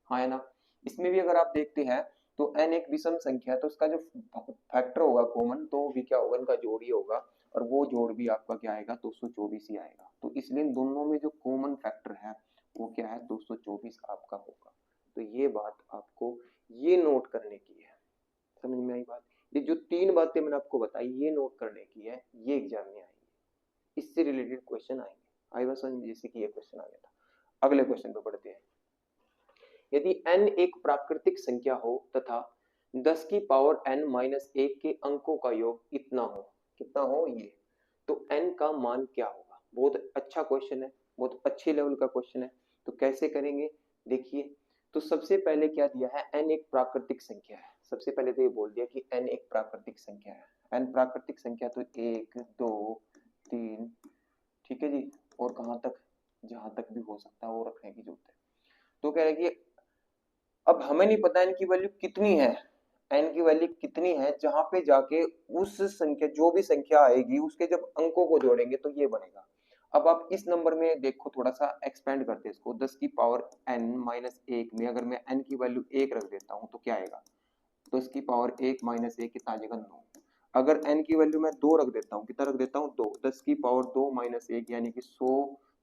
हाँ है ना। इसमें भी अगर आप देखते हैं तो n एक विषम संख्या है, तो उसका जो फैक्टर होगा कॉमन, तो भी क्या होगा, इनका जोड़ ही होगा, और वो जोड़ भी आपका क्या आएगा 224 ही आएगा। तो इसलिए इन दोनों में जो कॉमन फैक्टर है वो क्या है 224 आपका होगा। तो ये बात आपको ये नोट करने की है, समझ में आई बात। ये जो तीन बातें मैंने आपको बताई ये नोट करने की है, ये एग्जाम में आएंगे, इससे रिलेटेड क्वेश्चन आएंगे। आई बात समझ, जैसे कि ये क्वेश्चन आ गया था। अगले क्वेश्चन पे बढ़ते हैं। यदि n एक प्राकृतिक संख्या हो तथा 10 की पावर n माइनस 1 के अंकों का योग इतना हो, कितना हो ये, तो n का मान क्या होगा। बहुत अच्छा क्वेश्चन है, बहुत अच्छे लेवल का क्वेश्चन है। तो कैसे करेंगे देखिए, तो सबसे पहले क्या दिया है, n एक प्राकृतिक संख्या है। सबसे पहले तो ये बोल दिया कि n एक प्राकृतिक संख्या है। n प्राकृतिक संख्या तो 1 2 3, ठीक है जी, और कहां तक, जहां तक भी हो सकता है वो रखने की जरूरत है। तो कह रहे कि अब हमें नहीं पता n की वैल्यू कितनी है, n की वैल्यू कितनी है, जहां पे जाके उस संख्या, जो भी संख्या आएगी उसके जब अंकों को जोड़ेंगे तो ये बनेगा। अब आप इस नंबर में देखो, थोड़ा सा एक्सपेंड करते हैं इसको, 10 की पावर n माइनस 1 में अगर मैं n की वैल्यू 1 रख देता हूं तो क्या आएगा, 10 की पावर 1 माइनस 1 कितना आ जाएगा 9। अगर n की वैल्यू मैं 2 रख देता हूँ, कितना रख देता हूँ 2, 10 की पावर 2 माइनस 1 यानी कि 100,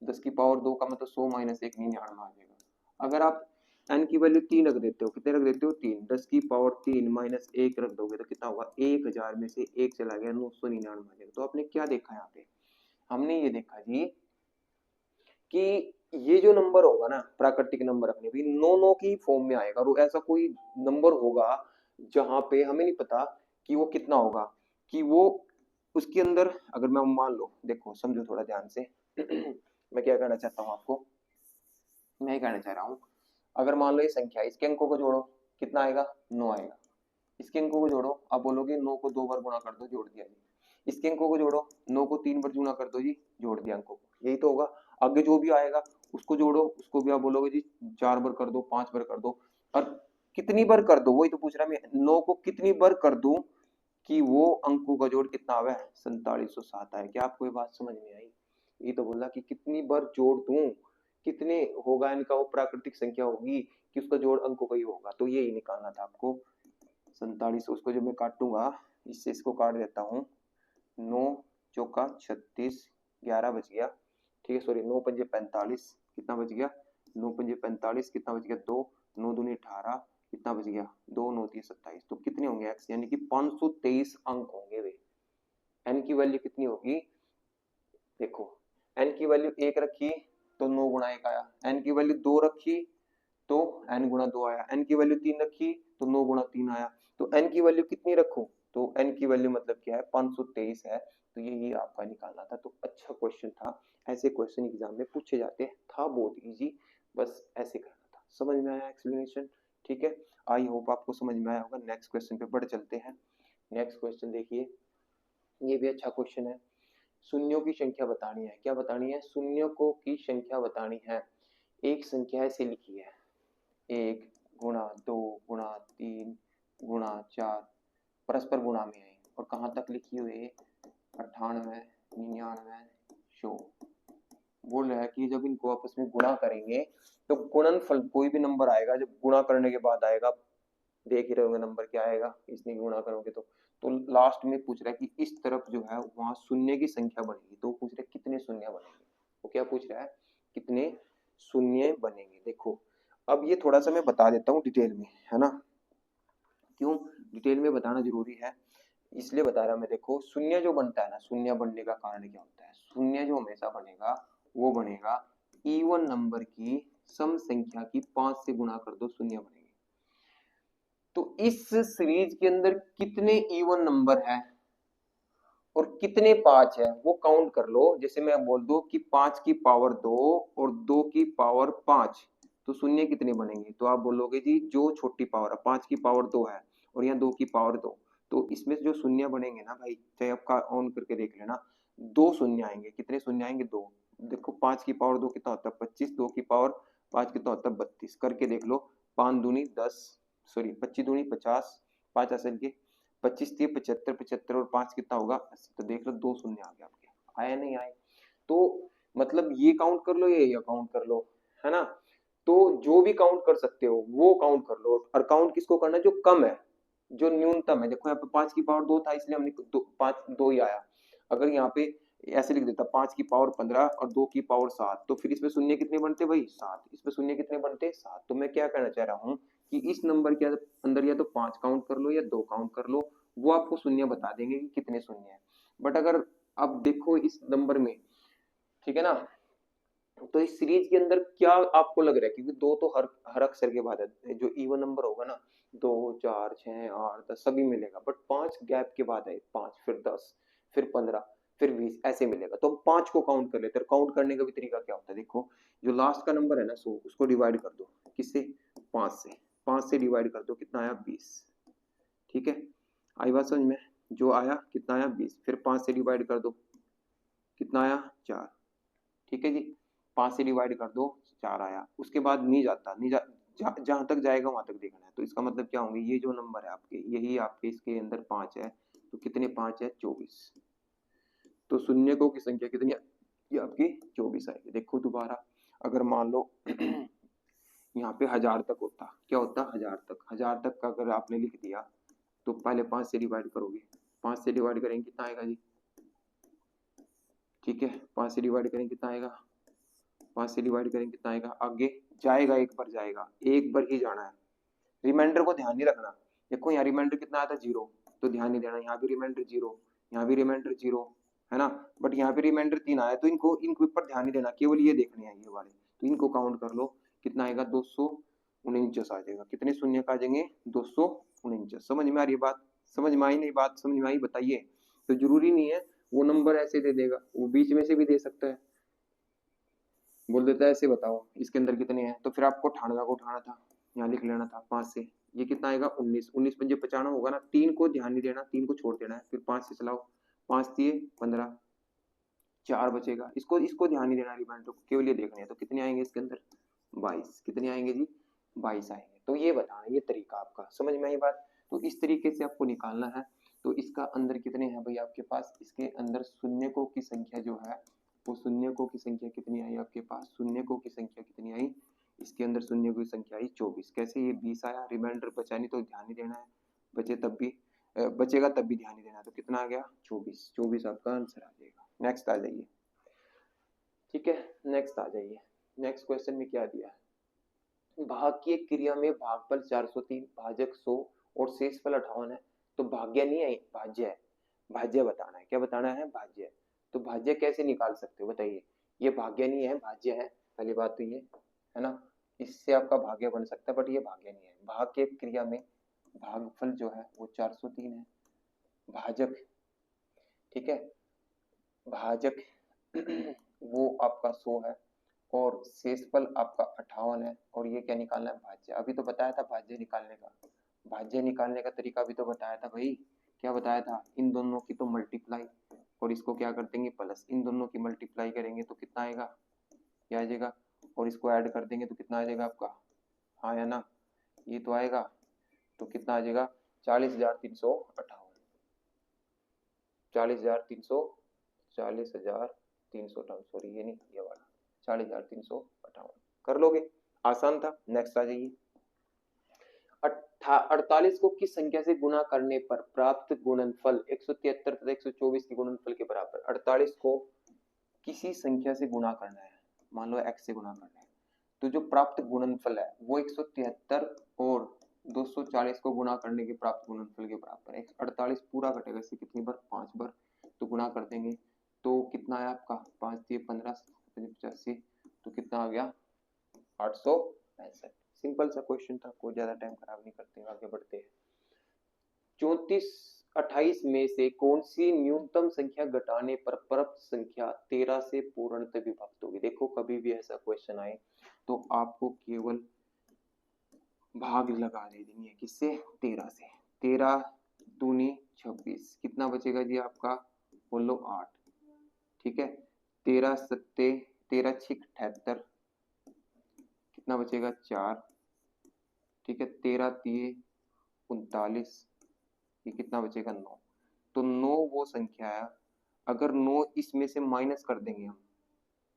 10 की पावर 2 का मतलब 100 माइनस 1 99 आ जाएगा। अगर आप n की वैल्यू 3 रख देते हो, कितने रख देते हो 3, 10 की पावर 3 माइनस 1 रख दोगे तो कितना होगा, 1000 में से 1 चला गया 999 आ जाएगा। तो आपने क्या देखा यहाँ पे, हमने ये देखा जी कि ये जो नंबर होगा ना प्राकृतिक नंबर अपने भी 9 की फॉर्म में आएगा, और ऐसा कोई नंबर होगा जहां पे हमें नहीं पता कि वो कितना होगा, कि वो उसके अंदर, अगर मैं मान लो, देखो समझो थोड़ा ध्यान से मैं क्या कहना चाहता हूँ आपको, मैं कहना चाह रहा हूँ, अगर मान लो ये संख्या, इसके अंकों को जोड़ो कितना आएगा 9 आएगा। इसके अंकों को जोड़ो, आप बोलोगे 9 को 2 बार गुणा कर दो, जोड़ दिया जी। इसके अंकों को जोड़ो, 9 को 3 बार गुणा कर दो जी, जोड़ दिया अंकों को, यही तो होगा। आगे जो भी आएगा उसको जोड़ो, उसको भी आप बोलोगे जी 4 बार कर दो, 5 बार कर दो, और कितनी बार कर दो, वही तो पूछ रहा मैं, 9 को कितनी बार कर दूं कि वो अंकों का जोड़ कितना आवे 4707 आए। क्या आपको ये बात समझ में आई, ये तो बोला कि कितनी बार जोड़ दूं, कितने होगा इनका, वो प्राकृतिक संख्या होगी कि उसका जोड़ अंकों का ही होगा, तो यही निकालना था आपको 47। उसको जो मैं काटूंगा, इससे इसको काट देता हूँ, 9 चौका 36, 11 बच गया, ठीक है, सॉरी 9 पंजे 45, कितना बच गया 9 पंजे 45, कितना बच गया 2, 9 दूनी 18, कितना बच गया 2 9 3 27। तो कितने होंगे एक्स, यानी कि 523 अंक होंगे वे। एन की वैल्यू कितनी होगी, देखो एन की वैल्यू 1 रखी तो 9 गुणा 1 आया, एन की वैल्यू 2 रखी तो n गुणा 2 आया, n की वैल्यू 3 रखी तो 9 गुणा 3 आया। तो n की वैल्यू कितनी रखूं, तो n की वैल्यू मतलब क्या है 523 है। तो ये आपका निकालना था। तो अच्छा क्वेश्चन था, ऐसे क्वेश्चन एग्जाम में पूछे जाते हैं, था बहुत इजी, बस ऐसे करना था। समझ में आया एक्सप्लेनेशन, ठीक है, आई होप आपको समझ में आया होगा। नेक्स्ट क्वेश्चन पे बढ़ चलते हैं। नेक्स्ट क्वेश्चन देखिए, ये भी अच्छा क्वेश्चन है। शून्यों की संख्या बतानी है, क्या बतानी है, शून्यों को की संख्या बतानी है। एक संख्या ऐसे लिखी है 1 गुणा 2 गुणा 3 गुणा 4, परस्पर गुणा में है, और कहां तक लिखी हुई है 98 99 100। बोल रहा है कि जब इनको आपस में गुणा करेंगे तो गुणनफल कोई भी नंबर आएगा, जब गुणा करने के बाद आएगा, देख ही रहे होंगे नंबर क्या आएगा, इसमें गुणा करोगे तो लास्ट में पूछ रहा है कि इस तरफ जो है वहां शून्य की संख्या बनेगी, तो पूछ रहे कितने शून्य बनेंगे। वो क्या पूछ रहा है, कितने शून्य बनेंगे। देखो अब ये थोड़ा सा मैं बता देता हूँ डिटेल में, है ना, क्यों डिटेल में बताना जरूरी है, इसलिए बता रहा मैं। देखो शून्य जो बनता है ना, शून्य बनने का कारण क्या होता है, शून्य जो हमेशा बनेगा वो बनेगा इवन नंबर की सम संख्या की 5 से गुणा कर दो, शून्य बनेंगे। तो इस सीरीज के अंदर कितने इवन नंबर है और कितने 5 है वो काउंट कर लो। जैसे मैं बोल दूं कि 5 की पावर 2 और 2 की पावर 5, तो शून्य कितने बनेंगे, तो आप बोलोगे जी जो छोटी पावर है, 5 की पावर 2 है और यहाँ 2 की पावर 2, तो इसमें जो शून्य बनेंगे ना भाई, चाहे आपका ऑन करके देख लेना, 2 शून्य आएंगे। कितने शून्य आएंगे 2। देखो 5 की पावर 2 कितना होता है 25, 2 की पावर 5 कितना होता है 32, करके देख लो, 5 दूनी 10, सॉरी 25 दूनी 50, 5 असल के 25 थी 75, 75 और 5 कितना होगा 80। तो देख लो 2 शून्य आ गया आपके, आया नहीं आए। तो मतलब ये काउंट कर लो, ये काउंट कर लो, है ना। तो जो भी काउंट कर सकते हो वो काउंट कर लो, और काउंट किसको करना है, जो कम है, जो न्यूनतम है। देखो यहाँ पे 5 की पावर 2 था, इसलिए हमने 2 ही आया। अगर यहाँ पे ऐसे लिख देता 5 की पावर 15 और 2 की पावर 7, तो फिर इसमें शून्य कितने बनते भाई 7, इसमें शून्य कितने बनते 7। तो मैं क्या कहना चाह रहा हूँ कि इस नंबर के अंदर या तो 5 काउंट कर लो या 2 काउंट कर लो, वो आपको शून्य बता देंगे कि कितने शून्य है। बट अगर अब देखो इस नंबर में, ठीक है ना, तो इस सीरीज के अंदर क्या आपको लग रहा है, क्योंकि दो तो हर हर अक्षर के बाद है, जो इवन नंबर होगा ना 2 4 6 8 10 सभी मिलेगा, बट 5 गैप के बाद है, 5 फिर 10 फिर 15 फिर 20 ऐसे मिलेगा। तो हम 5 को काउंट कर लेते हैं। काउंट करने का भी तरीका क्या होता है, देखो जो लास्ट का नंबर है ना 100, उसको डिवाइड कर दो किससे, 5 से, 5 से डिवाइड कर दो, कितना आया 20। ठीक है, आई बात समझ में, जो आया कितना आया 20, फिर 5 से डिवाइड कर दो, कितना आया 4। ठीक है जी, 5 से डिवाइड कर दो 4 आया, उसके बाद नहीं जाता, नहीं जहां तक जाएगा वहां तक देखना है। तो इसका मतलब क्या होंगे, ये जो नंबर है आपके, यही आपके इसके अंदर 5 है, तो कितने 5 है 24। तो शून्यकों की संख्या कितनी, ये आपकी 24 आएगी। देखो दोबारा, अगर मान लो यहाँ पे 1000 तक होता, क्या होता 1000 तक, 1000 तक का अगर आपने लिख दिया, तो पहले 5 से डिवाइड करोगे, 5 से डिवाइड करेंगे कितना आएगा जी, ठीक है 5 से डिवाइड करेंगे कितना आएगा, 5 से डिवाइड करेंगे कितना आएगा, आगे जाएगा एक बार, जाएगा एक बार ही जाना है, रिमाइंडर को ध्यान नहीं रखना। देखो यहाँ रिमाइंडर कितना आया था 0, तो ध्यान नहीं देना, यहाँ भी रिमाइंडर 0, यहाँ भी रिमाइंडर 0, है ना। बट यहाँ पे रिमाइंडर 3 आया, तो इनको ऊपर ध्यान नहीं देना, केवल ये देखने हैं ये वाले। तो इनको काउंट कर लो, कितना आएगा 249 आ जाएगा। कितने शून्य का आ जाएंगे 249। समझ में आ रही है बात, समझ में आई नहीं बात, समझ में आई बताइए। तो जरूरी नहीं है वो नंबर ऐसे दे देगा, वो बीच में से भी दे सकता है, बोल देता है ऐसे बताओ इसके अंदर कितने हैं, तो फिर आपको 98 को उठाना था, यहाँ लिख लेना था 5 से, ये कितना आएगा 19, 19 पंजे 95 होगा ना। 3 को ध्यान नहीं देना, 3 को छोड़ देना है, फिर 5 से चलाओ, 5 दिए 15, 4 बचेगा, इसको इसको ध्यान नहीं देना, रिमाइंडर को केवल ये देखने हैं। तो कितने आएंगे इसके अंदर 22, कितने आएंगे जी 22 आएंगे। तो ये बताना, ये तरीका आपका समझ में आई बात। तो इस तरीके से आपको निकालना है। तो इसका अंदर कितने हैं भाई आपके पास, इसके अंदर शून्यकों की संख्या जो है, वो शून्यकों की संख्या कितनी आई आपके पास, शून्यकों की संख्या कितनी आई, इसके अंदर शून्यकों की संख्या आई 24। कैसे, ये 20 आया, रिमाइंडर बचा नहीं तो ध्यान नहीं देना है, बचे तब भी बचेगा तब भी ध्यान नहीं देना। तो कितना आ गया 24, 24 आपका आंसर आ जाएगा। नेक्स्ट आ जाइए, ठीक है नेक्स्ट आ जाइए। नेक्स्ट क्वेश्चन में क्या दिया है, भाग्य क्रिया में भागफल 403, भाजक 100 और शेषफल 58 है। तो भाग्य नहीं है, भाज्य है, भाज्य बताना है। क्या बताना है, भाज्य। तो भाज्य कैसे निकाल सकते हो बताइए, ये भाग्य नहीं है भाज्य है, पहली बात तो ये है ना, इससे आपका भाग्य बन सकता है, बट ये भाग्य नहीं है। भाग्य क्रिया में भागफल जो है वो 403 है, भाजक, ठीक है, भाजक वो आपका 100 है, और शेषफल आपका 58 है, और ये क्या निकालना है, भाज्य। अभी तो बताया था भाज्य निकालने का, भाज्य निकालने का तरीका भी तो बताया था भाई। क्या बताया था, इन दोनों की तो मल्टीप्लाई, और इसको क्या कर देंगे प्लस, इन दोनों की मल्टीप्लाई करेंगे तो कितना आएगा, क्या आ जाएगा, और इसको ऐड कर देंगे तो कितना आ जाएगा आपका, हाँ या ना, ये तो आएगा। तो कितना आ जाएगा 40,358, 40,300, 40,358, सॉरी ये नहीं, ये वाला 40,358 कर लोगे, आसान था। नेक्स्ट आ जाइए, 48 को किस संख्या से गुणा करने पर प्राप्त गुणनफल 173 तथा 124 के गुणनफल के बराबर। 48 को किसी संख्या से गुणा करना है, मान लो x से गुणा करना है, तो जो प्राप्त गुणनफल है वो 173 और 240 को गुणा करने के प्राप्त गुणनफल के बराबर है। 48 पूरा कटेगा इससे कितनी बार, 5 बार, तो गुणा कर देंगे तो कितना है आपका, 5 दिए 15, 85, तो कितना आ गया 865। सिंपल सा क्वेश्चन था, कोई ज्यादा टाइम खराब नहीं करते, आगे बढ़ते हैं। 34 28 में से कौन सी न्यूनतम संख्या घटाने पर प्राप्त संख्या 13 से पूर्णतः विभक्त होगी। देखो कभी भी ऐसा क्वेश्चन आए तो आपको केवल भाग लगा देनी है, किससे, 13 से। 13 दूनी 26, कितना बचेगा जी आपका, बोलो 8, ठीक है। 13 सत्ते 13 छिक 78, कितना बचेगा 4, ठीक है। 13 तिये 39, ये कितना बचेगा 9। तो 9 वो संख्या है, अगर 9 इसमें से माइनस कर देंगे हम,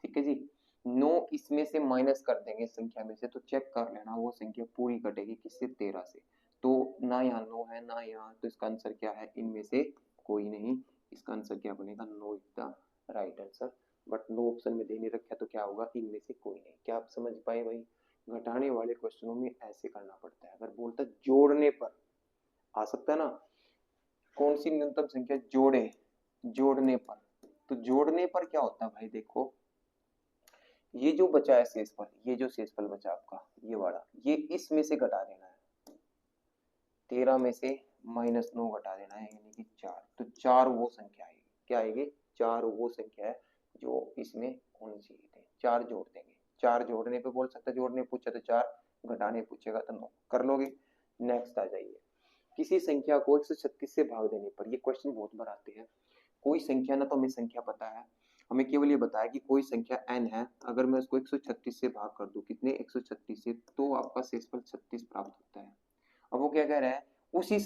ठीक है जी, 9 इसमें से माइनस कर देंगे संख्या में से, तो चेक कर लेना वो संख्या पूरी कटेगी किससे, 13 से। तो ना यहाँ 9 है ना यहाँ, तो इसका आंसर क्या है, इनमें से कोई नहीं। इसका आंसर क्या बनेगा, 9 is the right answer. But 9 option में दे नहीं रखा, तो क्या होगा, इनमें से कोई नहीं। क्या आप समझ पाए भाई, घटाने वाले क्वेश्चनों में ऐसे करना पड़ता है। अगर बोलता जोड़ने पर आ सकता है ना, कौन सी न्यूनतम संख्या जोड़े, जोड़ने पर, तो जोड़ने पर क्या होता है भाई, देखो ये जो बचा है शेषफल, ये जो शेषफल बचा आपका ये वाला, ये इसमें से घटा देना है, 13 में से -9 घटा देना है, यानी कि 4। तो 4 वो संख्या आएगी, क्या आएगी, 4 वो संख्या है जो इसमें होनी चाहिए थी। 4 जोड़ देंगे, 4 जोड़ने पे बोल सकता है, जोड़ने पूछा तो 4, घटाने पूछेगा तो 9 कर लोगे। नेक्स्ट आ जाइए, किसी संख्या को 136 से भाग देने पर, ये क्वेश्चन बहुत बार आते हैं। कोई संख्या, ना तो हमें संख्या पता है, हमें केवल ये बताया कि कोई संख्या n है, अगर मैं उसको 136 से भाग कर दूं, कितने 136 से, तो आपका शेषफल 36 प्राप्त होता है। अब वो क्या कह रहा है, उसी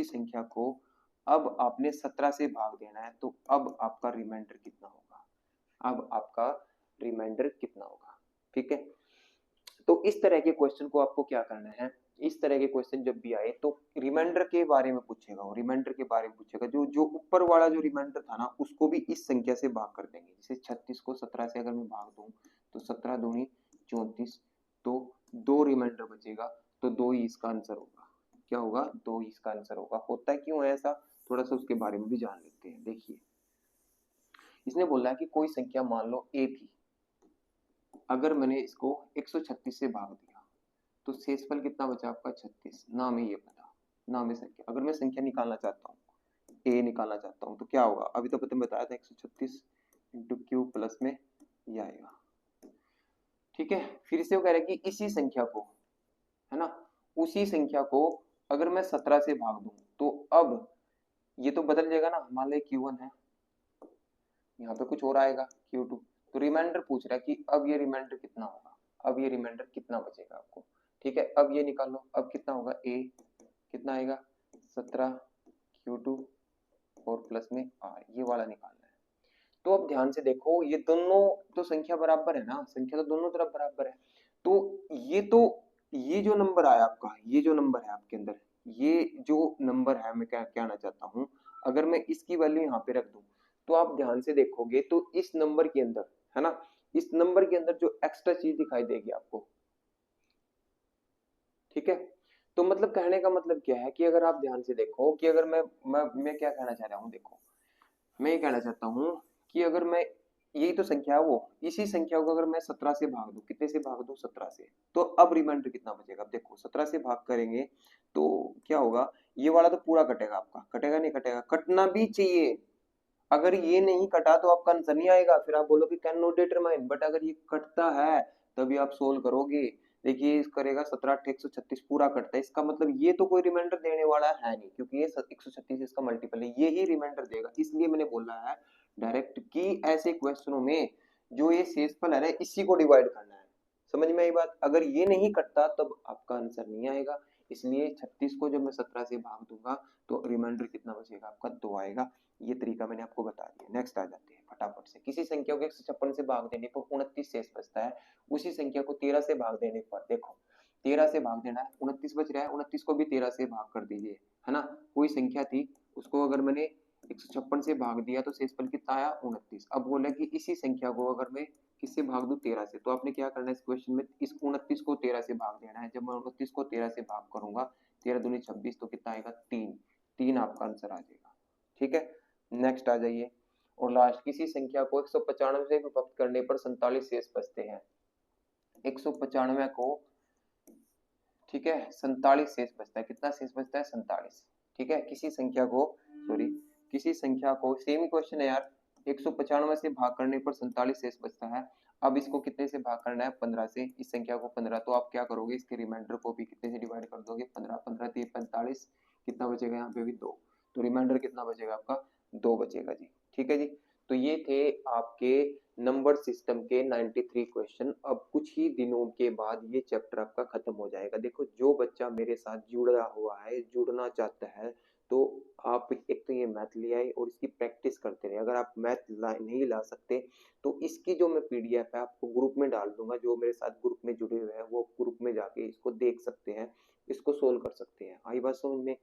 संख्या को अब आपने 17 से भाग देना है, तो अब आपका रिमाइंडर कितना होगा, अब आपका रिमाइंडर कितना होगा, ठीक है। तो इस तरह के क्वेश्चन को आपको क्या करना है, इस तरह के क्वेश्चन जब भी आए तो रिमाइंडर के बारे में पूछेगा, वो रिमाइंडर के बारे में पूछेगा, जो जो ऊपर वाला जो रिमाइंडर था ना, उसको भी इस संख्या से भाग कर देंगे। जैसे 36 को 17 से अगर मैं भाग दूं, तो 17 दूनी 34, तो 2 रिमाइंडर बचेगा, तो 2 ही इसका आंसर होगा। क्या होगा, 2 ही इसका आंसर होगा। होता है क्यों है ऐसा, थोड़ा सा उसके बारे में भी जान लेते हैं। देखिए इसने बोला है कि कोई संख्या मान लो a थी, अगर मैंने इसको 136 से भाग दिया, तो शेषफल कितना बचा आपका, 36। ना हमें ये पता, ना हमें संख्या, अगर मैं संख्या निकालना चाहता हूँ, ए निकालना चाहता हूँ, तो क्या होगा, अभी तो पता बताया था 136 इंटू क्यू प्लस में ये आएगा, ठीक है। फिर से वो कह रहा है कि इसी संख्या को, है ना, उसी संख्या को अगर मैं 17 से भाग दूं, तो अब ये तो बदल जाएगा ना, मान लो Q1 है, यहाँ पे कुछ और आएगा Q2, तो रिमाइंडर पूछ रहा है कि अब ये रिमाइंडर कितना होगा, अब ये रिमाइंडर कितना बचेगा आपको, ठीक है। अब ये निकाल लो, अब कितना होगा, a कितना आएगा 17 Q2 और प्लस में r, ये वाला निकालना है। तो अब ध्यान से देखो, ये दोनों तो संख्या बराबर है ना, संख्या तो दोनों तरफ बराबर है, तो ये जो नंबर आया आपका, ये जो नंबर है आपके अंदर, ये जो नंबर है, मैं क्या कहना चाहता हूँ, अगर मैं इसकी वैल्यू यहाँ पे रख दूं, तो आप ध्यान से देखोगे तो इस नंबर के अंदर, है ना, इस नंबर के अंदर जो एक्स्ट्रा चीज दिखाई देगी आपको, ठीक है। तो मतलब कहने का मतलब क्या है कि अगर आप ध्यान से देखो कि अगर मैं क्या कहना चाह रहा हूँ, देखो मैं ये कहना चाहता हूँ कि अगर मैं, यही तो संख्या है वो, इसी संख्या को अगर मैं 17 से भाग दूं, कितने से भाग दूं, 17 से, तो अब रिमाइंडर कितना बचेगा, अब देखो 17 से भाग करेंगे तो क्या होगा, ये वाला तो पूरा कटेगा आपका, कटेगा नहीं कटेगा, कटना भी चाहिए। अगर ये नहीं कटा तो आपका आंसर नहीं आएगा, फिर आप बोलोगे कैन नॉट डिटरमाइन, बट अगर ये कटता है तभी आप सोल्व करोगे। देखिए इस करेगा 17 8 136 पूरा कटता है, इसका मतलब ये तो कोई रिमाइंडर देने वाला है नहीं, क्योंकि ये 136 इसका मल्टीपल है, ये ही रिमाइंडर देगा। इसलिए मैंने बोला है डायरेक्ट कि ऐसे क्वेश्चनों में जो ये शेषफल है ना, इसी को डिवाइड करना है। समझ में आई बात, अगर ये नहीं कटता तब आपका आंसर नहीं आएगा। इसलिए 36 को जब मैं 17 से भाग दूंगा तो रिमाइंडर कितना बचेगा आपका, 2 आएगा। ये तरीका मैंने आपको बता दिया। नेक्स्ट आ जाते हैं फटाफट से, किसी संख्या को 156 से भाग देने पर 29 शेष बचता है, उसी संख्या को 13 से भाग देने पर, देखो 13 से भाग देना है, 29 बच रहा है, 29 को भी 13 से भाग कर दीजिए, है ना। कोई संख्या थी, उसको अगर मैंने 156 से भाग दिया तो शेषफल कितना आया, 29। अब बोला कि इसी संख्या को अगर मैं किससे भाग दूं, 13 से, तो आपने क्या करना है इस क्वेश्चन में, इस 29 को 13 से भाग देना है। जब मैं 29 को 13 से भाग करूंगा, 13 दूनी 26, तो कितना आएगा, 3 आपका आंसर आ जाएगा, ठीक है। नेक्स्ट आ जाइए, और लास्ट, किसी संख्या को 195 से विभक्त करने पर 47 शेष बचते हैं। 195 को, ठीक है, 47 शेष बचता है, कितना शेष बचता है, 47, ठीक है। किसी संख्या को, सॉरी, किसी संख्या को, सेम क्वेश्चन है यार, 195 से भाग करने पर 47 शेष बचता है। अब इसको कितने से भाग करना है, 15 से, इस संख्या को 15, तो आप क्या करोगे, इसके रिमाइंडर को भी कितने से डिवाइड कर दोगे, 15, 15 3 45, कितना बचेगा यहाँ पे भी 2, तो रिमाइंडर कितना बचेगा आपका, 2 बचेगा जी, ठीक है जी। तो तो ये थे आपके नंबर सिस्टम के 93 क्वेश्चन। अब कुछ ही दिनों के बाद ये चैप्टर आपका खत्म हो जाएगा। देखो जो बच्चा मेरे साथ जुड़ा हुआ है, जुड़ना चाहता है, तो आप एक तो ये मैथ ले आए और इसकी प्रैक्टिस करते रहे। अगर आप मैथ नहीं ला सकते तो इसकी जो मैं पीडीएफ है आपको ग्रुप में डाल दूंगा। जो मेरे साथ ग्रुप में जुड़े हुए हैं वो ग्रुप में जाके इसको देख सकते हैं, इसको सोल्व कर सकते हैं। आई बात समझ में?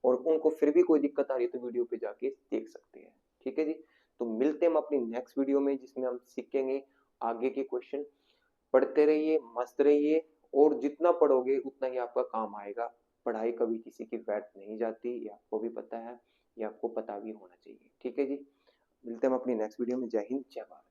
और उनको फिर भी कोई दिक्कत आ रही है तो वीडियो पे जाके देख सकते हैं। ठीक है जी। तो मिलते हैं हम अपनी नेक्स्ट वीडियो में, जिसमें हम सीखेंगे आगे के क्वेश्चन। पढ़ते रहिए, मस्त रहिए, और जितना पढ़ोगे उतना ही आपका काम आएगा। पढ़ाई कभी किसी की व्यर्थ नहीं जाती, ये आपको भी पता है, ये आपको पता भी होना चाहिए। ठीक है जी। मिलते हैं हम अपनी नेक्स्ट वीडियो में। जय हिंद, जय भारत।